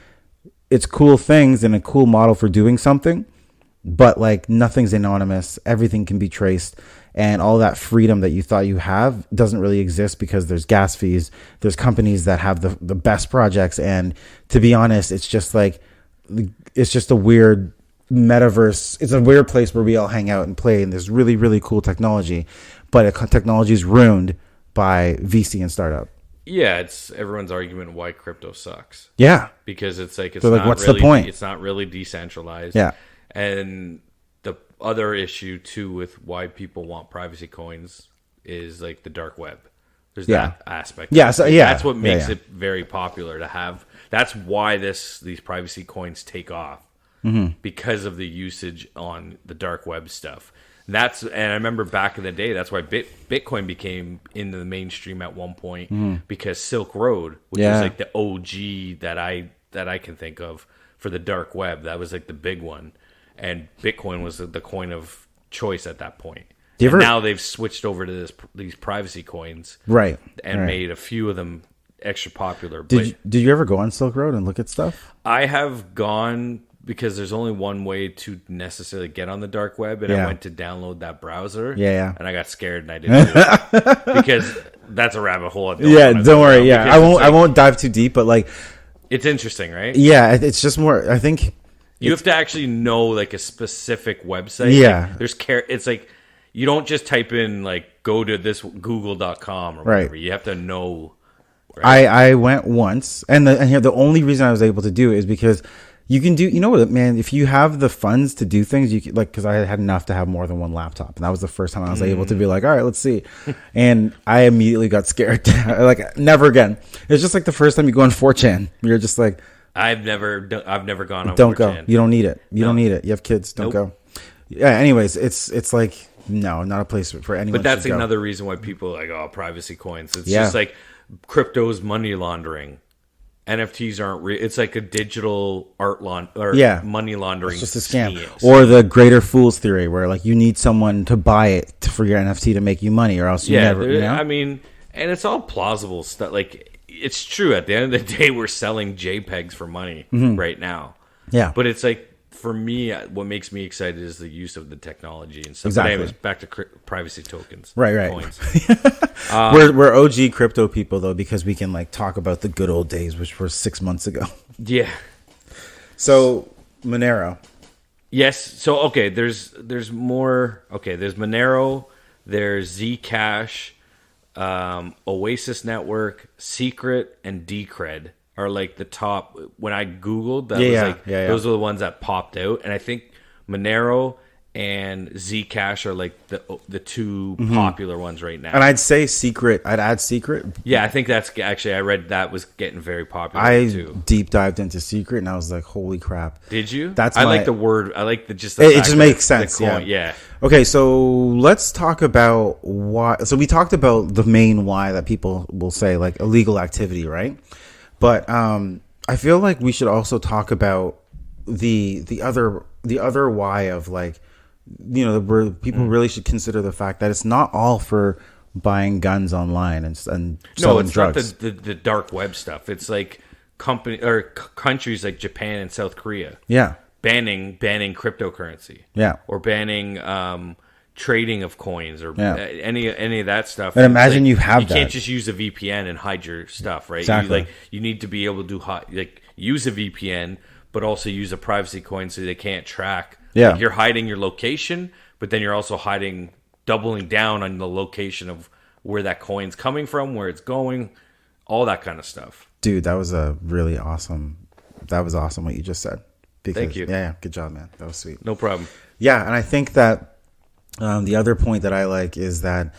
it's cool things and a cool model for doing something, but like nothing's anonymous. Everything can be traced, and all that freedom that you thought you have doesn't really exist because there's gas fees. There's companies that have the best projects, and to be honest, it's just a weird metaverse. It's a weird place where we all hang out and play, and there's really, really cool technology, but technology is ruined by VC and startup. Yeah, it's everyone's argument why crypto sucks. Yeah, because it's like what's the point? It's not really decentralized. Yeah, and the other issue too with why people want privacy coins is like the dark web. There's that aspect. Yeah, that's what makes it very popular to have. That's why these privacy coins take off because of the usage on the dark web stuff. And I remember back in the day, that's why Bitcoin became into the mainstream at one point because Silk Road, which is like the OG that I can think of for the dark web, that was like the big one, and Bitcoin was the coin of choice at that point. Now they've switched over to these privacy coins, right, and made a few of them extra popular. Did you ever go on Silk Road and look at stuff? I have gone, because there's only one way to necessarily get on the dark web, and I went to download that browser. And I got scared and I didn't do it because that's a rabbit hole. Don't worry. I won't dive too deep, but like, it's interesting, right? Yeah, it's just more. I think you have to actually know like a specific website. Yeah, like, it's like you don't just type in like go to this google.com or whatever. You have to know. right? I went once, and here the only reason I was able to do it is because you can do, you know what, man, if you have the funds to do things, you can, like, because I had enough to have more than one laptop, and that was the first time I was able to be like, all right, let's see. And I immediately got scared. Like, never again. It's just like the first time you go on 4chan, you're just like, I've never gone on don't 4chan. go. You don't need it. You don't need it. You have kids. Don't go. Yeah. Anyways, it's like, no, not a place for anyone. But that's to go. another reason why people are like, oh, privacy coins. It's just like crypto's money laundering. NFTs aren't real. It's like a digital money laundering. It's just a scam. Or the greater fool's theory, where like you need someone to buy it for your NFT to make you money, or else you never. You know? I mean, and it's all plausible stuff. Like, it's true. At the end of the day, we're selling JPEGs for money right now. Yeah. But it's like, for me, what makes me excited is the use of the technology and stuff. Exactly. But anyways, back to privacy tokens. Right. Coins. We're OG crypto people, though, because we can like talk about the good old days, which were 6 months ago. Yeah. So Monero. Yes. So okay, there's more. Okay, there's Monero. There's ZCash, Oasis Network, Secret, and Decred are like the top. When I Googled, those are the ones that popped out. And I think Monero and Zcash are like the two popular ones right now. And I'd say Secret. I'd add Secret. Yeah, I think that's actually, I read that was getting very popular too. Deep dived into Secret, and I was like, holy crap. Did you? I like the word. I like the just. It just makes sense. Yeah. Okay, so let's talk about why. So we talked about the main why that people will say, like illegal activity, right? But I feel like we should also talk about the other why of like, you know, where people really should consider the fact that it's not all for buying guns online and selling drugs. Not the dark web stuff. It's like countries like Japan and South Korea. Yeah. Banning cryptocurrency. Yeah. Or banning trading of coins or any of that stuff. And imagine you have you can't just use a VPN and hide your stuff, right? Exactly. You need to be able to use a VPN, but also use a privacy coin so they can't track. Yeah. Like, you're hiding your location, but then you're also doubling down on the location of where that coin's coming from, where it's going, all that kind of stuff. Dude, that was awesome what you just said. Thank you. Yeah, good job, man. That was sweet. No problem. Yeah, and I think that the other point that I like is that,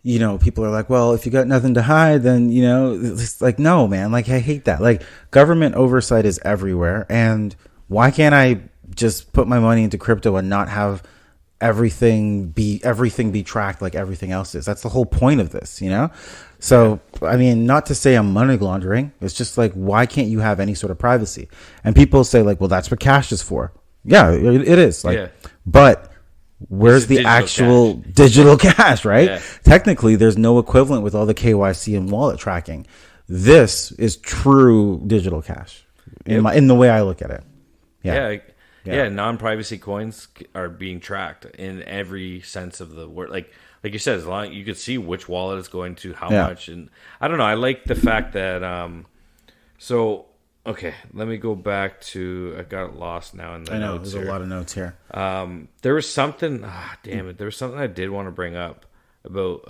you know, people are like, well, if you got nothing to hide, then, you know, it's like, no, man, like, I hate that. Like, government oversight is everywhere. And why can't I just put my money into crypto and not have everything be tracked like everything else is? That's the whole point of this, you know? So, I mean, not to say I'm money laundering. It's just like, why can't you have any sort of privacy? And people say like, well, that's what cash is for. Yeah, it is. Like, but where's the actual digital cash, right? Yeah. Technically, there's no equivalent with all the KYC and wallet tracking. This is true digital cash in the way I look at it. Yeah, non-privacy coins are being tracked in every sense of the word. Like you said, as long you could see which wallet it's going to, how much, and I don't know. I like the fact that. So okay, let me go back to. I got lost now in the notes. I know there's a lot of notes here. There was something. Damn it! There was something I did want to bring up about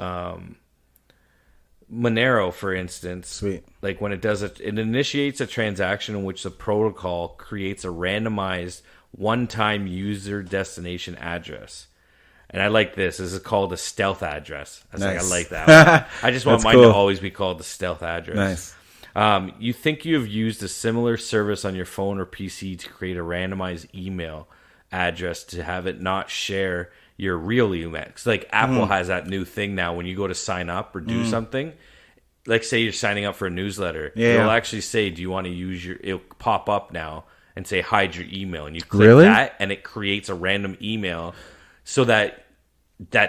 Monero, for instance. Sweet. Like when it does it initiates a transaction in which the protocol creates a randomized one-time user destination address. And I like this. This is called a stealth address. I like that one. I just want mine to always be called the stealth address. Nice. You think you have used a similar service on your phone or PC to create a randomized email address to have it not share your real email. Like Apple has that new thing now when you go to sign up or do something. Like say you're signing up for a newsletter. It'll actually say, do you want to use it'll pop up now and say hide your email. And you click that and it creates a random email so that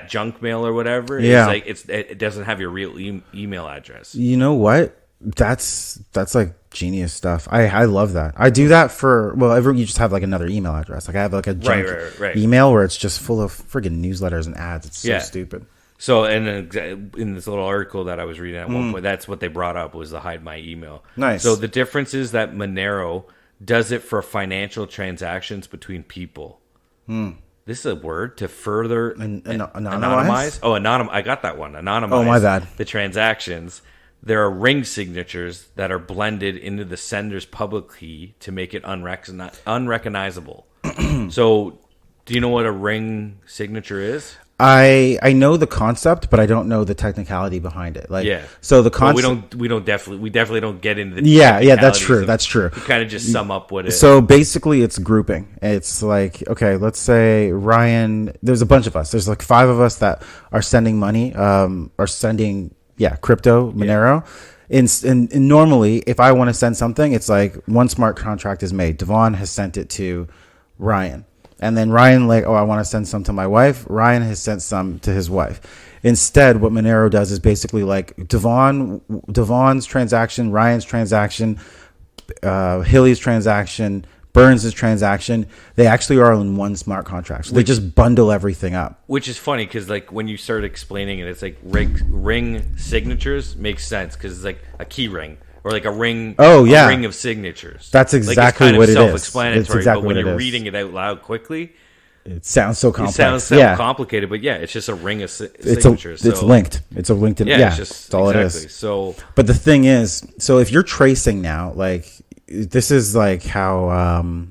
junk mail or whatever is like it doesn't have your real email address. You know what? That's like genius stuff. I love that. I do that for you just have like another email address. Like I have like a junk email where it's just full of friggin' newsletters and ads. It's so stupid. So in this little article that I was reading at one point, that's what they brought up was the hide my email. Nice. So the difference is that Monero does it for financial transactions between people. This is a word to further anonymize. Oh, I got that one. Anonymize. Oh, my bad. The transactions. there are ring signatures that are blended into the sender's public key to make it unrecognizable. So, do you know what a ring signature is? I know the concept, but I don't know the technicality behind it. Like, so the concept, we definitely don't get into the that's true. That's true. We kind of just sum up what it is. So basically, it's grouping. It's like, okay, let's say Ryan. There's a bunch of us. There's like 5 of us that are sending money. Are sending crypto Monero. And normally, if I want to send something, it's like one smart contract is made. Devon has sent it to Ryan. And then Ryan, like, I want to send some to my wife. Ryan has sent some to his wife. Instead, what Monero does is basically like Devon's transaction, Ryan's transaction, Hilly's transaction, Burns' transaction. They actually are in one smart contract. So they just bundle everything up. Which is funny because, like, when you start explaining it, it's like ring signatures makes sense because it's like a key ring. Or like a ring, a ring of signatures. That's exactly what it is. Self-explanatory, but when you're reading it out loud quickly, it sounds so complex. It sounds complicated, but it's just a ring of signatures. It's linked. It's a linked. It's all it is. So, but the thing is, so if you're tracing now, like this is like how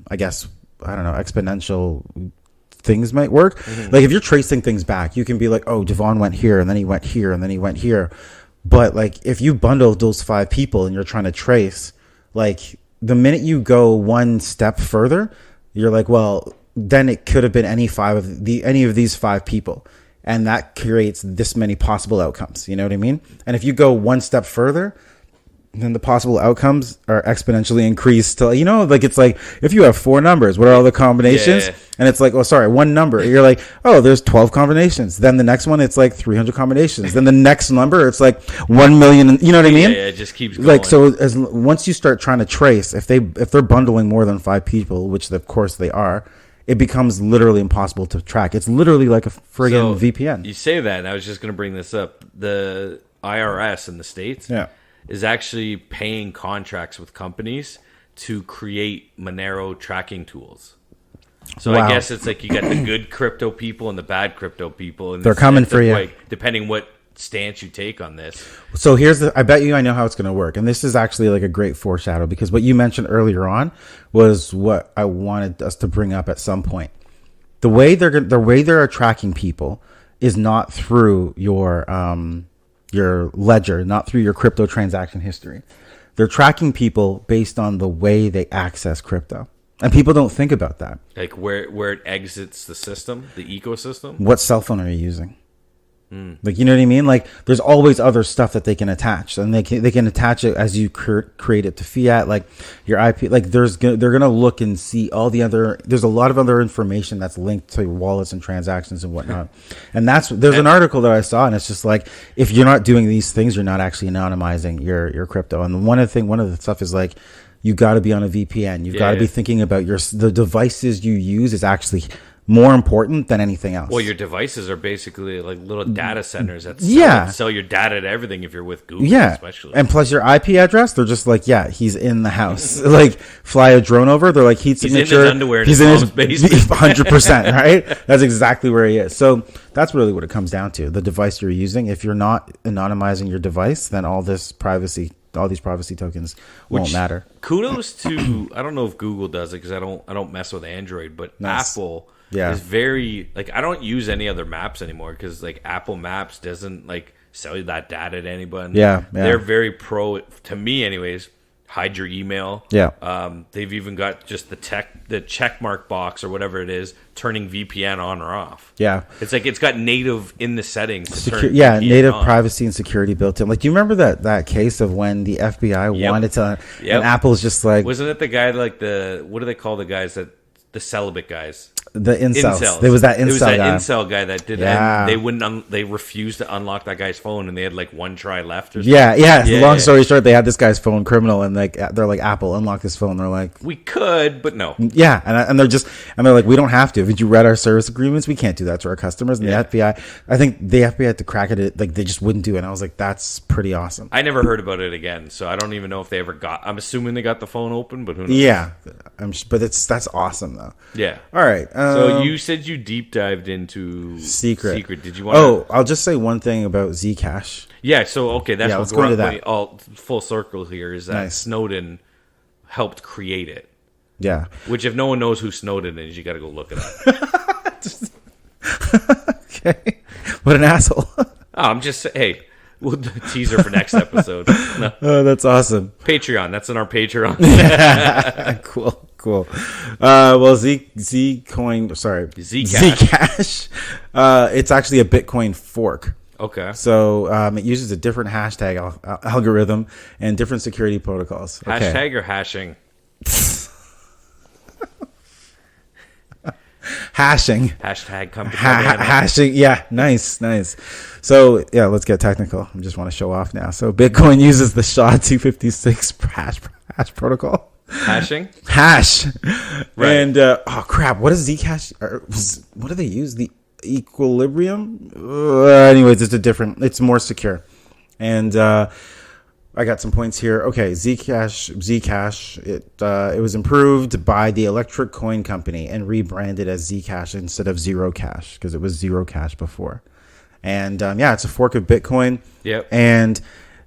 I guess I don't know exponential things might work. Mm-hmm. Like if you're tracing things back, you can be like, oh, Devon went here, and then he went here, and then he went here. But like if you bundle those 5 people and you're trying to trace, like the minute you go one step further, you're like, well, then it could have been any of these 5 people. And that creates this many possible outcomes. You know what I mean? And if you go one step further, then the possible outcomes are exponentially increased to, like it's like if you have 4 numbers, what are all the combinations? Yeah. And it's like, oh, sorry, 1 number. You're like, oh, there's 12 combinations. Then the next one, it's like 300 combinations. Then the next number, it's like 1 million. You know what I mean? Yeah, it just keeps going. Like, so once you start trying to trace, if they're bundling more than 5 people, which of course they are, it becomes literally impossible to track. It's literally like a friggin' VPN. You say that, and I was just going to bring this up. The IRS in the States is actually paying contracts with companies to create Monero tracking tools. So I guess it's like you got the good crypto people and the bad crypto people. And they're coming for you. Like, depending what stance you take on this. So I bet you I know how it's going to work. And this is actually like a great foreshadow because what you mentioned earlier on was what I wanted us to bring up at some point. The way they're tracking people is not through your ledger, not through your crypto transaction history. They're tracking people based on the way they access crypto. And people don't think about that. Like where it exits the system, the ecosystem. What cell phone are you using? Like, you know what I mean? Like, there's always other stuff that they can attach, and they can attach it as you create it to fiat, like your IP. Like, they're gonna look and see all the other. There's a lot of other information that's linked to wallets and transactions and whatnot. And there's an article that I saw, and it's just like, if you're not doing these things, you're not actually anonymizing your crypto. And one of the stuff is like, you got to be on a VPN. You've got to be thinking about the devices you use is actually more important than anything else. Well, your devices are basically like little data centers that sell your data to everything if you're with Google, especially. And plus your IP address, they're just like, he's in the house. Like, fly a drone over, they're like, heat signature. He's in his underwear in his basement. 100%, right? That's exactly where he is. So that's really what it comes down to, the device you're using. If you're not anonymizing your device, then all these privacy tokens won't matter. Kudos to, I don't know if Google does it because I don't mess with Android, but Apple is very, like, I don't use any other maps anymore because, like, Apple Maps doesn't, like, sell you that data to anybody. They're very pro, to me anyways, hide your email. They've even got just the check mark box or whatever it is, turning VPN on or off. It's like it's got native in the settings to turn VPN native on. Privacy and security built in. Like, do you remember that case of when the FBI wanted to, and Apple's just like, wasn't it the guy, like, what do they call the guys that, the celibate guys? The incels. There was that incel guy that did that. They refused to unlock that guy's phone, and they had like one try left or something. Long story short, they had this guy's phone criminal, and like they're like, Apple, unlock this phone. They're like, we could, but no. And they're like, we don't have to. If you read our service agreements, we can't do that to our customers. And the FBI, I think the FBI had to crack at it. Like, they just wouldn't do it. And I was like, that's pretty awesome. I never heard about it again, so I don't even know if they ever got. I'm assuming they got the phone open, but who knows? But that's awesome though. Yeah. All right. So you said you deep dived into Secret. Did you want? Oh, I'll just say one thing about ZCash. Yeah. So okay, that's let's go into that. All full circle here is that Nice. Snowden helped create it. Yeah. Which, if no one knows who Snowden is, you got to go look it up. Okay. What an asshole. I'm just saying. Hey, we'll teaser for next episode. No. Oh, that's awesome. Patreon. That's in our Patreon. Cool. Well, Zcoin, sorry, Zcash. Zcash. It's actually a Bitcoin fork. Okay. So it uses a different hashtag algorithm and different security protocols. Okay. Hashtag or hashing? Hashing. Hashtag company. Hashing. Yeah, nice. So yeah, let's get technical. I just want to show off now. So Bitcoin uses the SHA-256 hash protocol. Hashing? Hash. Right. And oh crap, what is Zcash? What do they use? The Equilibrium? Anyways, it's more secure. And I got some points here. Okay, Zcash. It was improved by the Electric Coin Company and rebranded as Zcash instead of Zero Cash because it was Zero Cash before. And it's a fork of Bitcoin. Yep. And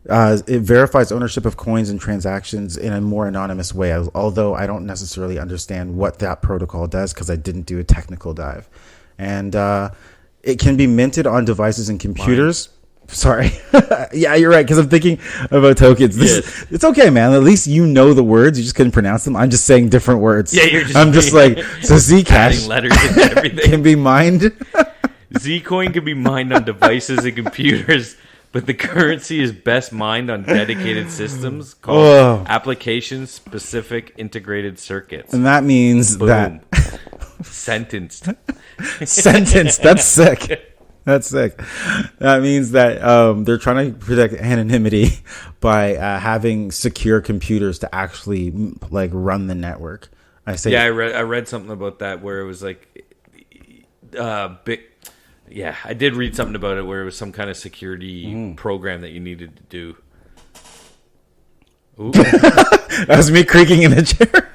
it verifies ownership of coins and transactions in a more anonymous way. Although I don't necessarily understand what that protocol does because I didn't do a technical dive. And it can be minted on devices and computers. Sorry. Yeah, you're right. Because I'm thinking about tokens. It's okay, man. At least you know the words. You just couldn't pronounce them. I'm just saying different words. Yeah, I'm just like, so Zcash letters and everything can be mined. Zcoin can be mined on devices and computers, but the currency is best mined on dedicated systems called application-specific integrated circuits. And that means Boom. Sentenced. That's sick. That's sick. That means that they're trying to protect anonymity by having secure computers to actually run the network. I read something about that where it was like, I did read something about it where it was some kind of security program that you needed to do. Ooh. That was me creaking in the chair.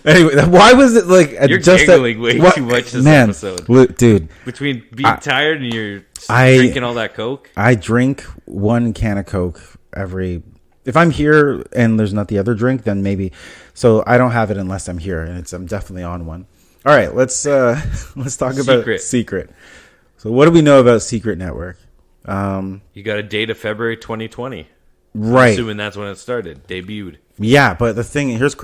Anyway, why was it you're just giggling way too much this episode, dude? Between being tired and you're drinking all that Coke. I drink one can of Coke if I'm here and there's not the other drink, then maybe. So I don't have it unless I'm here, and I'm definitely on one. All right, let's talk about Secret. So what do we know about Secret Network? You got a date of February 2020. Right. I'm assuming that's when it started, debuted. Yeah, but the thing here's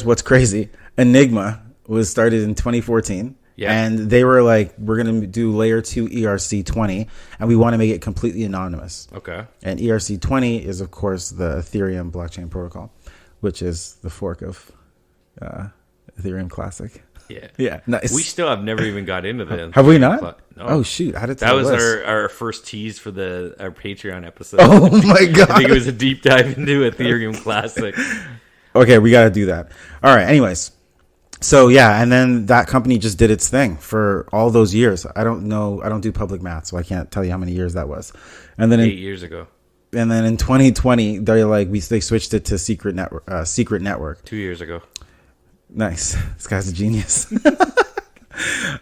what's crazy. Enigma was started in 2014. Yeah. And they were like, we're going to do layer 2 ERC20, and we want to make it completely anonymous. Okay. And ERC20 is, of course, the Ethereum blockchain protocol, which is the fork of Ethereum Classic. Yeah. Yeah. Nice. We still have never even got into the. Have we not? No. Oh shoot! That was our first tease for our Patreon episode. Oh my god! I think it was a deep dive into Ethereum Classic. Okay, we got to do that. All right. Anyways, so yeah, and then that company just did its thing for all those years. I don't know. I don't do public math, so I can't tell you how many years that was. And then 8 years ago. And then in 2020, they switched it to Secret Network. 2 years ago. Nice. This guy's a genius.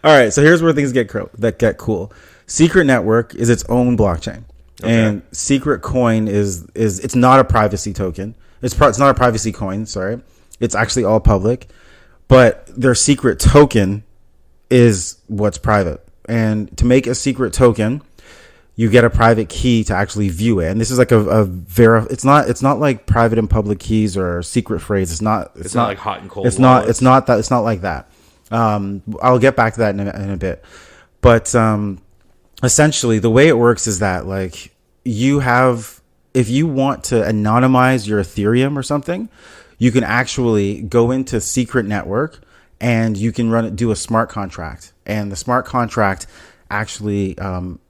All right, so here's where things get cool. Secret Network is its own blockchain, and Secret Coin is it's not a privacy token. It's not a privacy coin. Sorry, it's actually all public, but their secret token is what's private. And to make a secret token, you get a private key to actually view it. And this is like it's not like private and public keys or secret phrase. It's not like hot and cold. It's not like that. I'll get back to that in a bit. But essentially the way it works is that if you want to anonymize your Ethereum or something, you can actually go into Secret Network and you can do a smart contract. And the smart contract actually,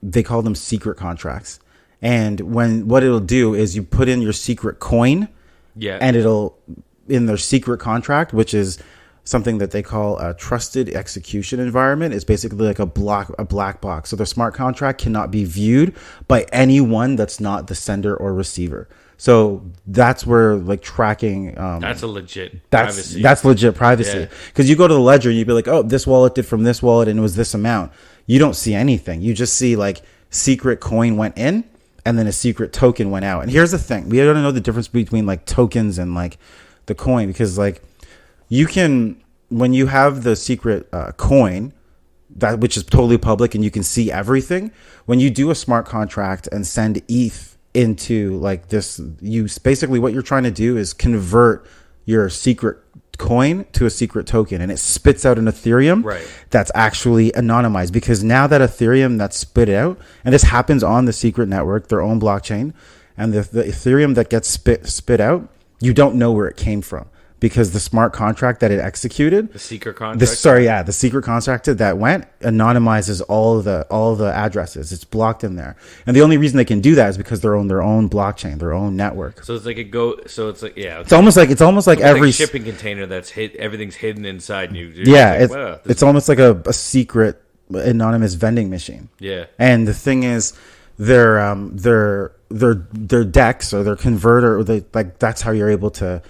they call them secret contracts. And what it'll do is you put in your secret coin, and it'll in their secret contract, which is something that they call a trusted execution environment. It's basically like a black box. So the smart contract cannot be viewed by anyone that's not the sender or receiver. So that's where like tracking. That's a legit privacy. That's legit privacy. Because you go to the ledger and you'd be like, oh, this wallet did from this wallet and it was this amount. You don't see anything. You just see like secret coin went in and then a secret token went out. And here's the thing. We don't know the difference between like tokens and like the coin, because like you can, when you have the secret coin, that which is totally public and you can see everything, when you do a smart contract and send ETH into like this, you basically what you're trying to do is convert your secret coin to a secret token, and it spits out an Ethereum that's actually anonymized, because now that Ethereum that's spit out, and this happens on the secret network, their own blockchain, and the Ethereum that gets spit out, you don't know where it came from, because the smart contract that it executed, the secret contract, the secret contract that went anonymizes all the addresses. It's blocked in there, and the only reason they can do that is because they're on their own blockchain, their own network. So it's like it's almost like every like shipping container that's everything's hidden inside you. It's almost like a secret anonymous vending machine. Yeah, and the thing is, their DEX or their converter, or that's how you're able to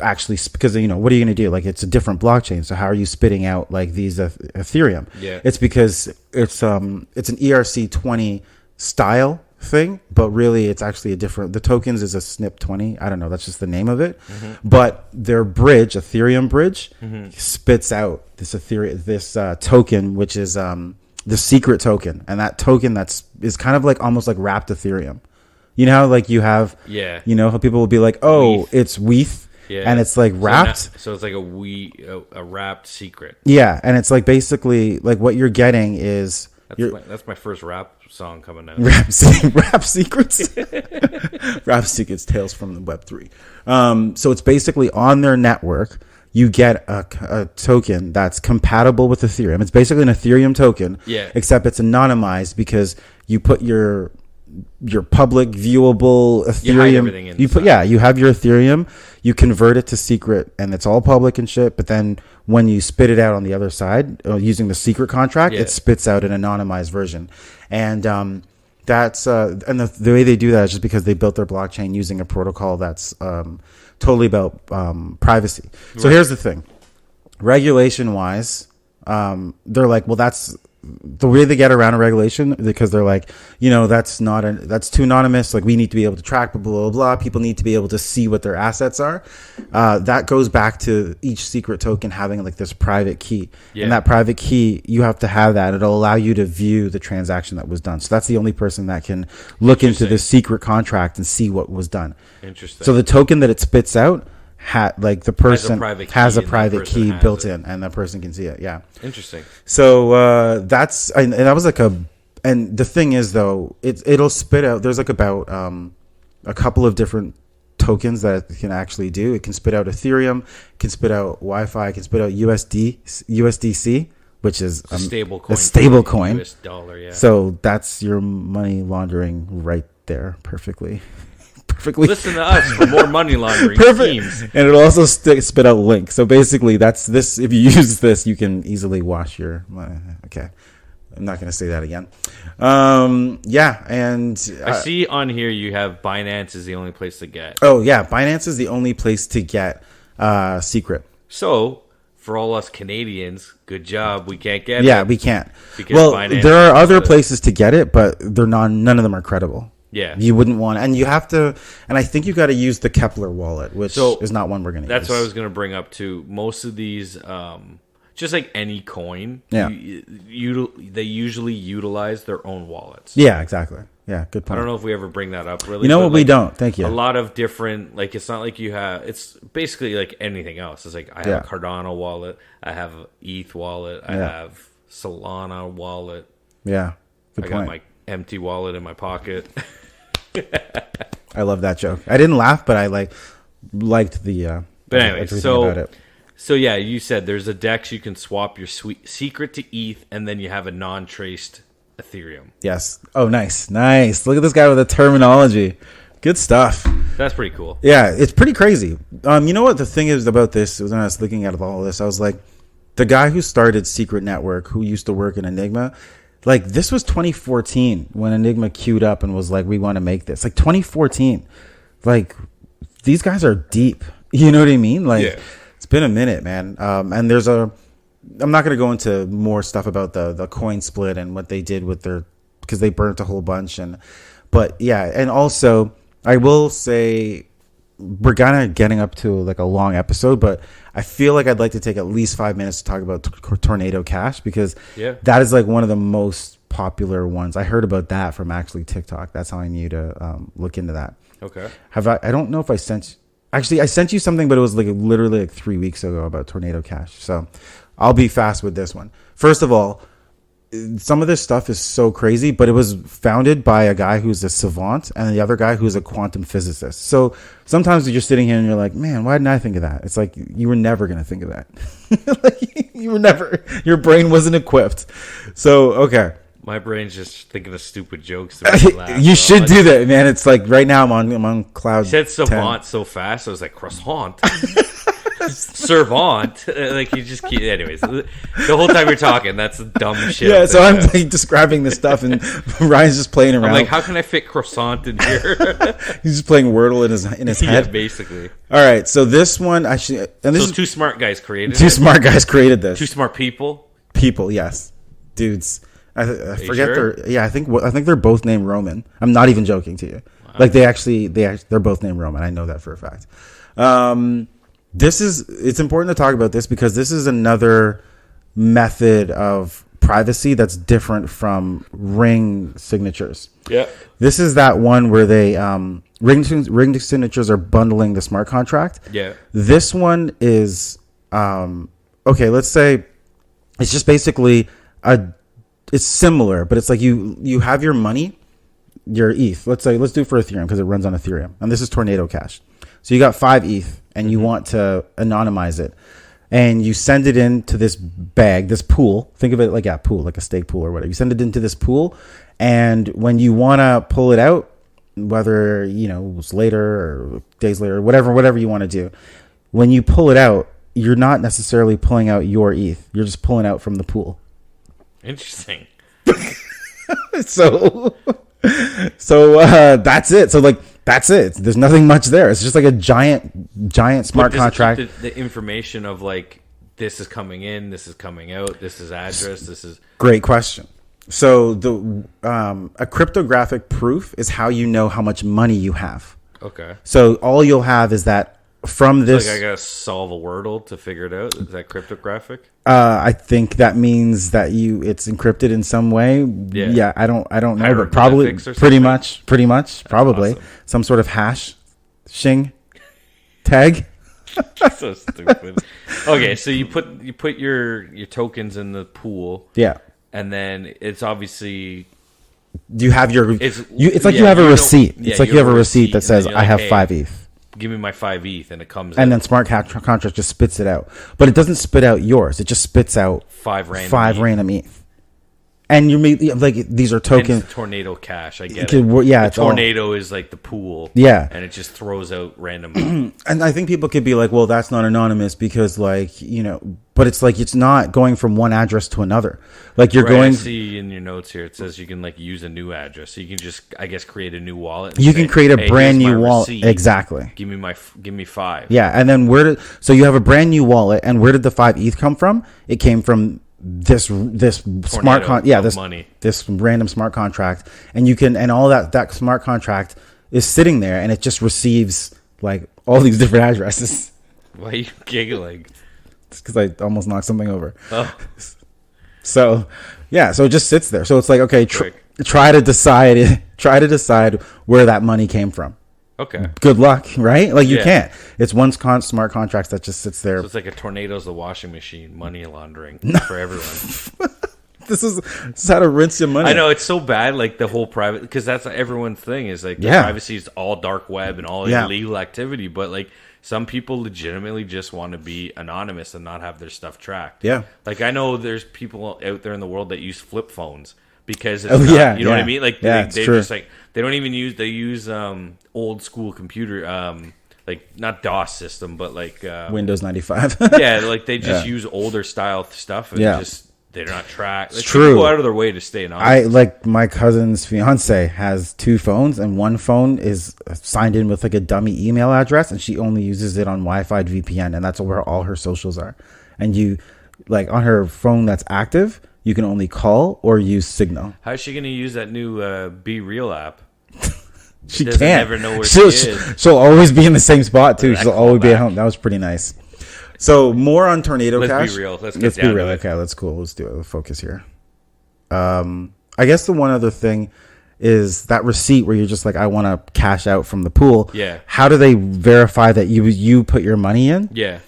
actually, because what are you going to do? Like, it's a different blockchain, so how are you spitting out like these Ethereum? It's because it's an ERC20 style thing, but really it's actually the tokens is a SNP20. I don't know, that's just the name of it. But their Ethereum bridge spits out this token, which is the secret token, and that token is kind of like almost like wrapped Ethereum. You know how like you have how people will be like, oh, it's WETH. Yeah. And it's like wrapped. So it's like a wrapped secret. Yeah. And it's like basically like what you're getting is. That's my first rap song coming out. Rap secrets. Rap secrets, tales from the Web3. So it's basically on their network. You get a token that's compatible with Ethereum. It's basically an Ethereum token. Yeah. Except it's anonymized because you put your public viewable Ethereum. You have your Ethereum, you convert it to secret, and it's all public and shit. But then when you spit it out on the other side using the secret contract, it spits out an anonymized version. And that's and the way they do that is just because they built their blockchain using a protocol that's totally about privacy. So here's the thing, regulation wise, they're like, well, that's the way they get around a regulation, because they're like, that's too anonymous. Like, we need to be able to track, blah, blah, blah. People need to be able to see what their assets are. That goes back to each secret token having like this private key. Yeah. And that private key, you have to have that. It'll allow you to view the transaction that was done. So that's the only person that can look into the secret contract and see what was done. Interesting. So the token that it spits out, the person has a private key built in, and that person can see it. Yeah. Interesting. So that was like and the thing is though, it'll spit out. There's like about a couple of different tokens that it can actually do. It can spit out Ethereum, it can spit out Wi-Fi, it can spit out USDC, which is a stable coin. US dollar, yeah. So that's your money laundering right there, perfectly. Listen to us for more money laundering schemes. And it'll also spit out Link. So basically, that's this. If you use this, you can easily wash your money. Okay, I'm not going to say that again. Yeah, and I see on here you have Binance is the only place to get. Oh yeah, Binance is the only place to get secret. So for all us Canadians, good job. We can't get it. Yeah, we can't. Well, Binance, there are other places to get it, but none of them are credible. Yeah, you wouldn't want, and you have to, and I think you got to use the Kepler wallet, which is not one we're going to use. That's what I was going to bring up too. Most of these, just like any coin, they usually utilize their own wallets. Yeah, exactly. Yeah, good point. I don't know if we ever bring that up really. You know what, we don't. Thank you. A lot of different, like, it's not like you have, it's basically like anything else. It's like I have a Cardano wallet, I have an ETH wallet, I have Solana wallet. Yeah, good point. I got my empty wallet in my pocket. I love that joke. I didn't laugh, but I liked the. But anyway, so yeah, you said there's a DEX you can swap your secret to ETH, and then you have a non-traced Ethereum. Yes. Oh, nice. Look at this guy with the terminology. Good stuff. That's pretty cool. Yeah, it's pretty crazy. You know what the thing is about this? When I was looking at all of this, I was like, the guy who started Secret Network, who used to work in Enigma. Like, this was 2014 when Enigma queued up and was like, we want to make this. Like, 2014. like these guys are deep. You know what I mean? Like Yeah. it's been a minute, man. And I'm not going to go into more stuff about the coin split and what they did with because they burnt a whole bunch. But yeah, and also I will say we're kind of getting up to like a long episode, but I feel like I'd like to take at least 5 minutes to talk about Tornado Cash, because that is like one of the most popular ones. I heard about that from actually TikTok. That's how I knew to look into that. Okay. I don't know if I sent you something, but it was like literally like 3 weeks ago about Tornado Cash. So I'll be fast with this one. First of all, some of this stuff is so crazy, but it was founded by a guy who's a savant and the other guy who's a quantum physicist. So sometimes you're just sitting here and you're like, man, why didn't I think of that? It's like, you were never going to think of that. Like, you were never, your brain wasn't equipped. So, okay. My brain's just thinking of stupid jokes. To make me laugh, you should do that, man. It's like right now I'm on cloud. You said savant 10. so fast, I was like croissant, servant. Like you just keep. Anyways, the whole time you're talking, that's dumb shit. Yeah, so I'm like describing this stuff, and Ryan's just playing around. I'm like, how can I fit croissant in here? He's just playing Wordle in his head. Yeah, basically. All right, so this one actually, and this So is two smart guys created two it? smart guys created this. Two smart people. People, yes, dudes. I forget sure? I think they're both named Roman. I'm not even joking to you. Wow. Like they're both named Roman. I know that for a fact. It's important to talk about this because this is another method of privacy that's different from ring signatures. Yeah. This is that one where they ring signatures are bundling the smart contract. Yeah. This one is okay, let's say it's just basically it's similar, but it's like you have your money, your ETH. Let's do it for Ethereum because it runs on Ethereum. And this is Tornado Cash. So you got 5 ETH and you want to anonymize it. And you send it into this bag, this pool. Think of it like a pool, like a stake pool or whatever. You send it into this pool. And when you want to pull it out, whether, it was later or days later, whatever you want to do, when you pull it out, you're not necessarily pulling out your ETH. You're just pulling out from the pool. Interesting. So that's it. So that's it. There's nothing much there. It's just like a giant smart contract. The information of like, this is coming in, this is coming out, this is address, this is great question. So a cryptographic proof is how you know how much money you have. Okay. So all you'll have is that from this. Like I gotta solve a Wordle to figure it out. Is that cryptographic? I think that means that it's encrypted in some way. Yeah. I don't know, but probably pretty much, probably awesome. Some sort of hashing tag. So stupid. Okay, so you put your tokens in the pool. Yeah. And then it's obviously you have your it's like you have a receipt. It's like you have a receipt that says I have 5 ETH. Give me my 5 ETH, and it comes and out. Then smart contract just spits it out, but it doesn't spit out yours. It just spits out 5 random ETH. And you like these are tokens. Tornado Cash, I get it. Yeah, the tornado is like the pool. Yeah, and it just throws out random. And I think people could be like, well, that's not anonymous because but it's like it's not going from one address to another. Like you're going. I see in your notes here it says you can use a new address, so you can just create a new wallet. You can create a brand new wallet. Exactly. Give me 5. Yeah, and then so you have a brand new wallet, and where did the 5 ETH come from? It came from this smart this random smart contract, and all that smart contract is sitting there, and it just receives like all these different addresses. Why are you giggling? It's because I almost knocked something over. Oh. So it just sits there. So it's like, okay, try to decide where that money came from. Okay. Good luck, right? Like you can't. It's one smart contract that just sits there. So it's like a tornado's the washing machine, money laundering for everyone. This is how to rinse your money. I know it's so bad, like the whole private, because that's everyone's thing is like the privacy is all dark web and all illegal activity, but like some people legitimately just want to be anonymous and not have their stuff tracked. Yeah. Like I know there's people out there in the world that use flip phones because it's you know what I mean? Like they just like they don't even use old school computer like not DOS system but like Windows 95. Yeah, like they just use older style stuff and just they're not tracked. It's true. People go out of their way to stay anonymous. I like my cousin's fiance has 2 phones, and one phone is signed in with like a dummy email address, and she only uses it on Wi-Fi VPN, and that's where all her socials are. And you, like on her phone that's active, you can only call or use Signal. How's she going to use that new Be Real app? She can't. Never know where she is. She'll always be in the same spot too. She'll always be at home. That was pretty nice. So more on Tornado Cash. Let's be real. Let's be real. Okay, that's cool. Let's do it. Let's focus here. I guess the one other thing is that receipt where you're just like, I want to cash out from the pool. Yeah. How do they verify that you put your money in? Yeah.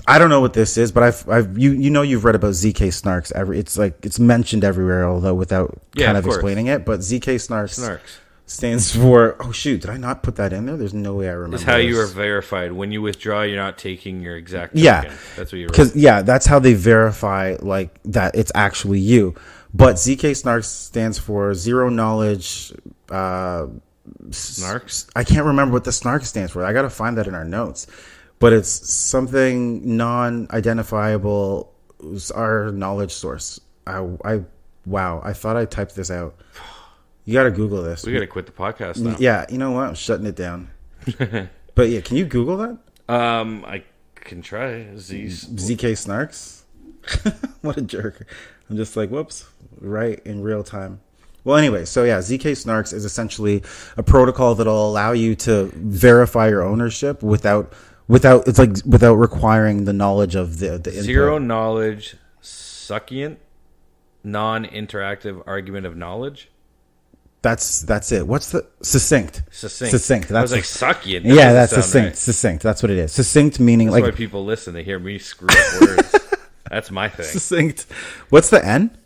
I don't know what this is, but you've read about ZK Snarks. It's mentioned everywhere, although without kind of explaining it. But ZK Snarks stands for, oh shoot, did I not put that in there? There's no way I remember. It's how you are verified. When you withdraw, you're not taking your exact token. That's what you're. Because that's how they verify like that it's actually you. But ZK Snarks stands for zero knowledge. Snarks. I can't remember what the Snark stands for. I got to find that in our notes. But it's something non-identifiable. Our knowledge source. Wow. I thought I typed this out. You got to Google this. We got to quit the podcast now. Yeah, you know what? I'm shutting it down. But yeah, can you Google that? I can try. ZK Snarks? What a jerk. I'm just like, whoops, right in real time. Well, anyway, so yeah, ZK Snarks is essentially a protocol that'll allow you to verify your ownership without requiring the knowledge of the input. Zero knowledge, succinct, non-interactive argument of knowledge. That's it. What's the succinct? Succinct. That's like succulent. Yeah, that's succinct. Right. Succinct. That's what it is. Succinct meaning that's like. Why people listen. They hear me screw up words. That's my thing. Succinct. What's the N?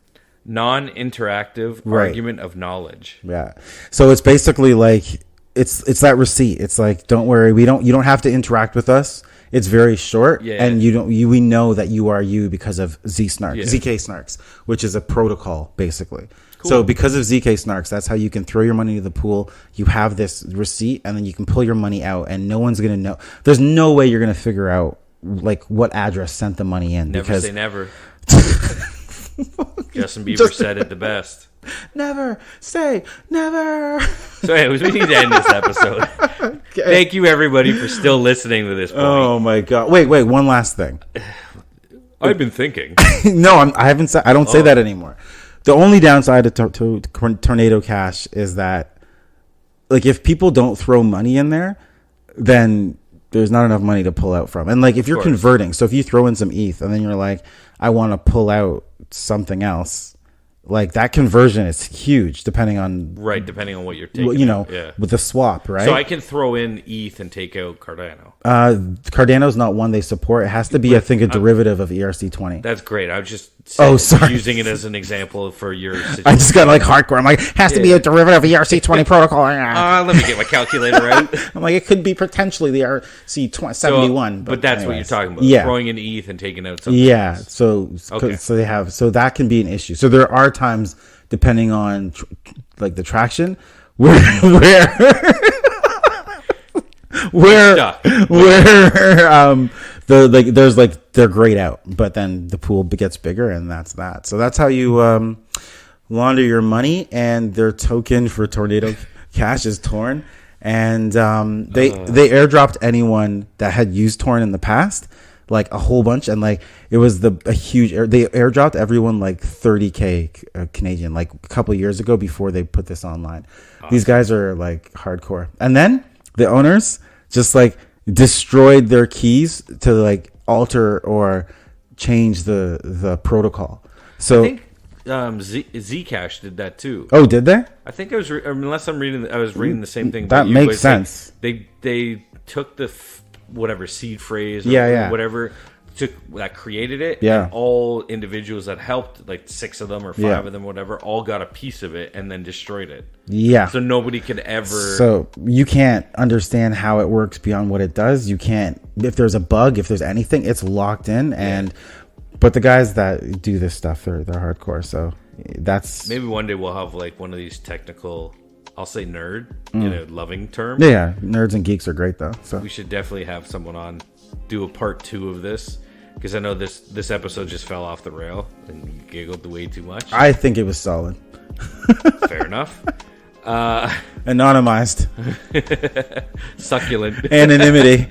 Non-interactive argument of knowledge. Yeah. So it's basically like it's that receipt. It's like, don't worry, you don't have to interact with us. It's very short, and we know that you are you because of ZK Snarks, which is a protocol basically. Cool. So because of ZK Snarks, that's how you can throw your money to the pool. You have this receipt, and then you can pull your money out, and no one's gonna know. There's no way you're gonna figure out like what address sent the money in. Never say never. Justin Bieber said it the best. Never say never. So anyways, we need to end this episode. Okay. Thank you everybody for still listening to this point. Oh my god! Wait, one last thing. I've been thinking. No, I haven't. I don't say that anymore. The only downside to Tornado Cash is that, like, if people don't throw money in there, then there's not enough money to pull out from. And like, if you're converting, so if you throw in some ETH and then you're like, I want to pull out something else, like that conversion is huge depending on what you're taking. With the swap, right? So I can throw in ETH and take out Cardano. Cardano's not one they support. It has to be, I think, a derivative of ERC20. That's great. I was just using it as an example for your situation. I just got like hardcore. I'm like, has to be a derivative of ERC20 protocol. Let me get my calculator out. I'm like, it could be potentially the ERC71. But that's what you're talking about. Yeah. Throwing in ETH and taking out something. Yeah. So that can be an issue. So there are times, depending on like the traction, where they're grayed out, but then the pool gets bigger, and that's that. So that's how you launder your money, and their token for Tornado Cash is Torn, and they airdropped anyone that had used Torn in the past, like a whole bunch, and like it was a huge they airdropped everyone like 30K Canadian like a couple of years ago before they put this online. Awesome. These guys are like hardcore, and then the owners just like destroyed their keys to like alter or change the protocol. So I think ZCash did that too. Oh, did they? I think I was unless I'm reading. I was reading the same thing. That makes sense. Like, they took the whatever seed phrase, or whatever that created it. Yeah, and all individuals that helped, like 6 of them or 5 of them, whatever, all got a piece of it and then destroyed it. Yeah. So nobody could ever. So you can't understand how it works beyond what it does. You can't. If there's a bug, if there's anything, it's locked in. And but the guys that do this stuff, they're hardcore. So that's maybe one day we'll have like one of these technical. I'll say nerd in a loving term. Yeah, nerds and geeks are great though. So we should definitely have someone on, do a part 2 of this, Because I know this episode just fell off the rail and you giggled way too much. I think it was solid. Fair enough. Anonymized. Succulent. Anonymity.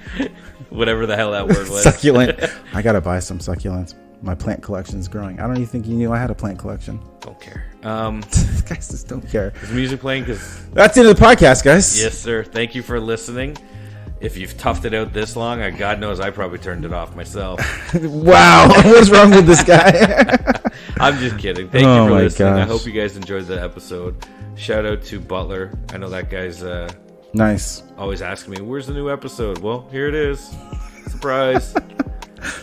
Whatever the hell that word was. Succulent. I gotta buy some succulents. My plant collection is growing. I don't even think you knew I had a plant collection. Don't care. These guys just don't care. Is music playing? Because that's the end of the podcast, guys. yes, sir. Thank you for listening. If you've toughed it out this long, God knows I probably turned it off myself. Wow, what's wrong with this guy? I'm just kidding. Thank you for my listening. I gosh. hope you guys enjoyed the episode. Shout out to Butler. I know that guy's Nice. always asking me, "Where's the new episode?" Well, here it is. Surprise.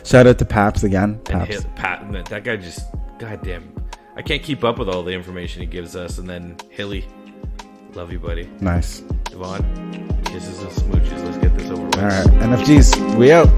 Shout out to Paps again. And Paps. Pat, that guy just, goddamn, I can't keep up with all the information he gives us. And then Hilly, love you, buddy. Nice. Devon, kisses and smooches. Let's get this over with. All right, NFGs, we out.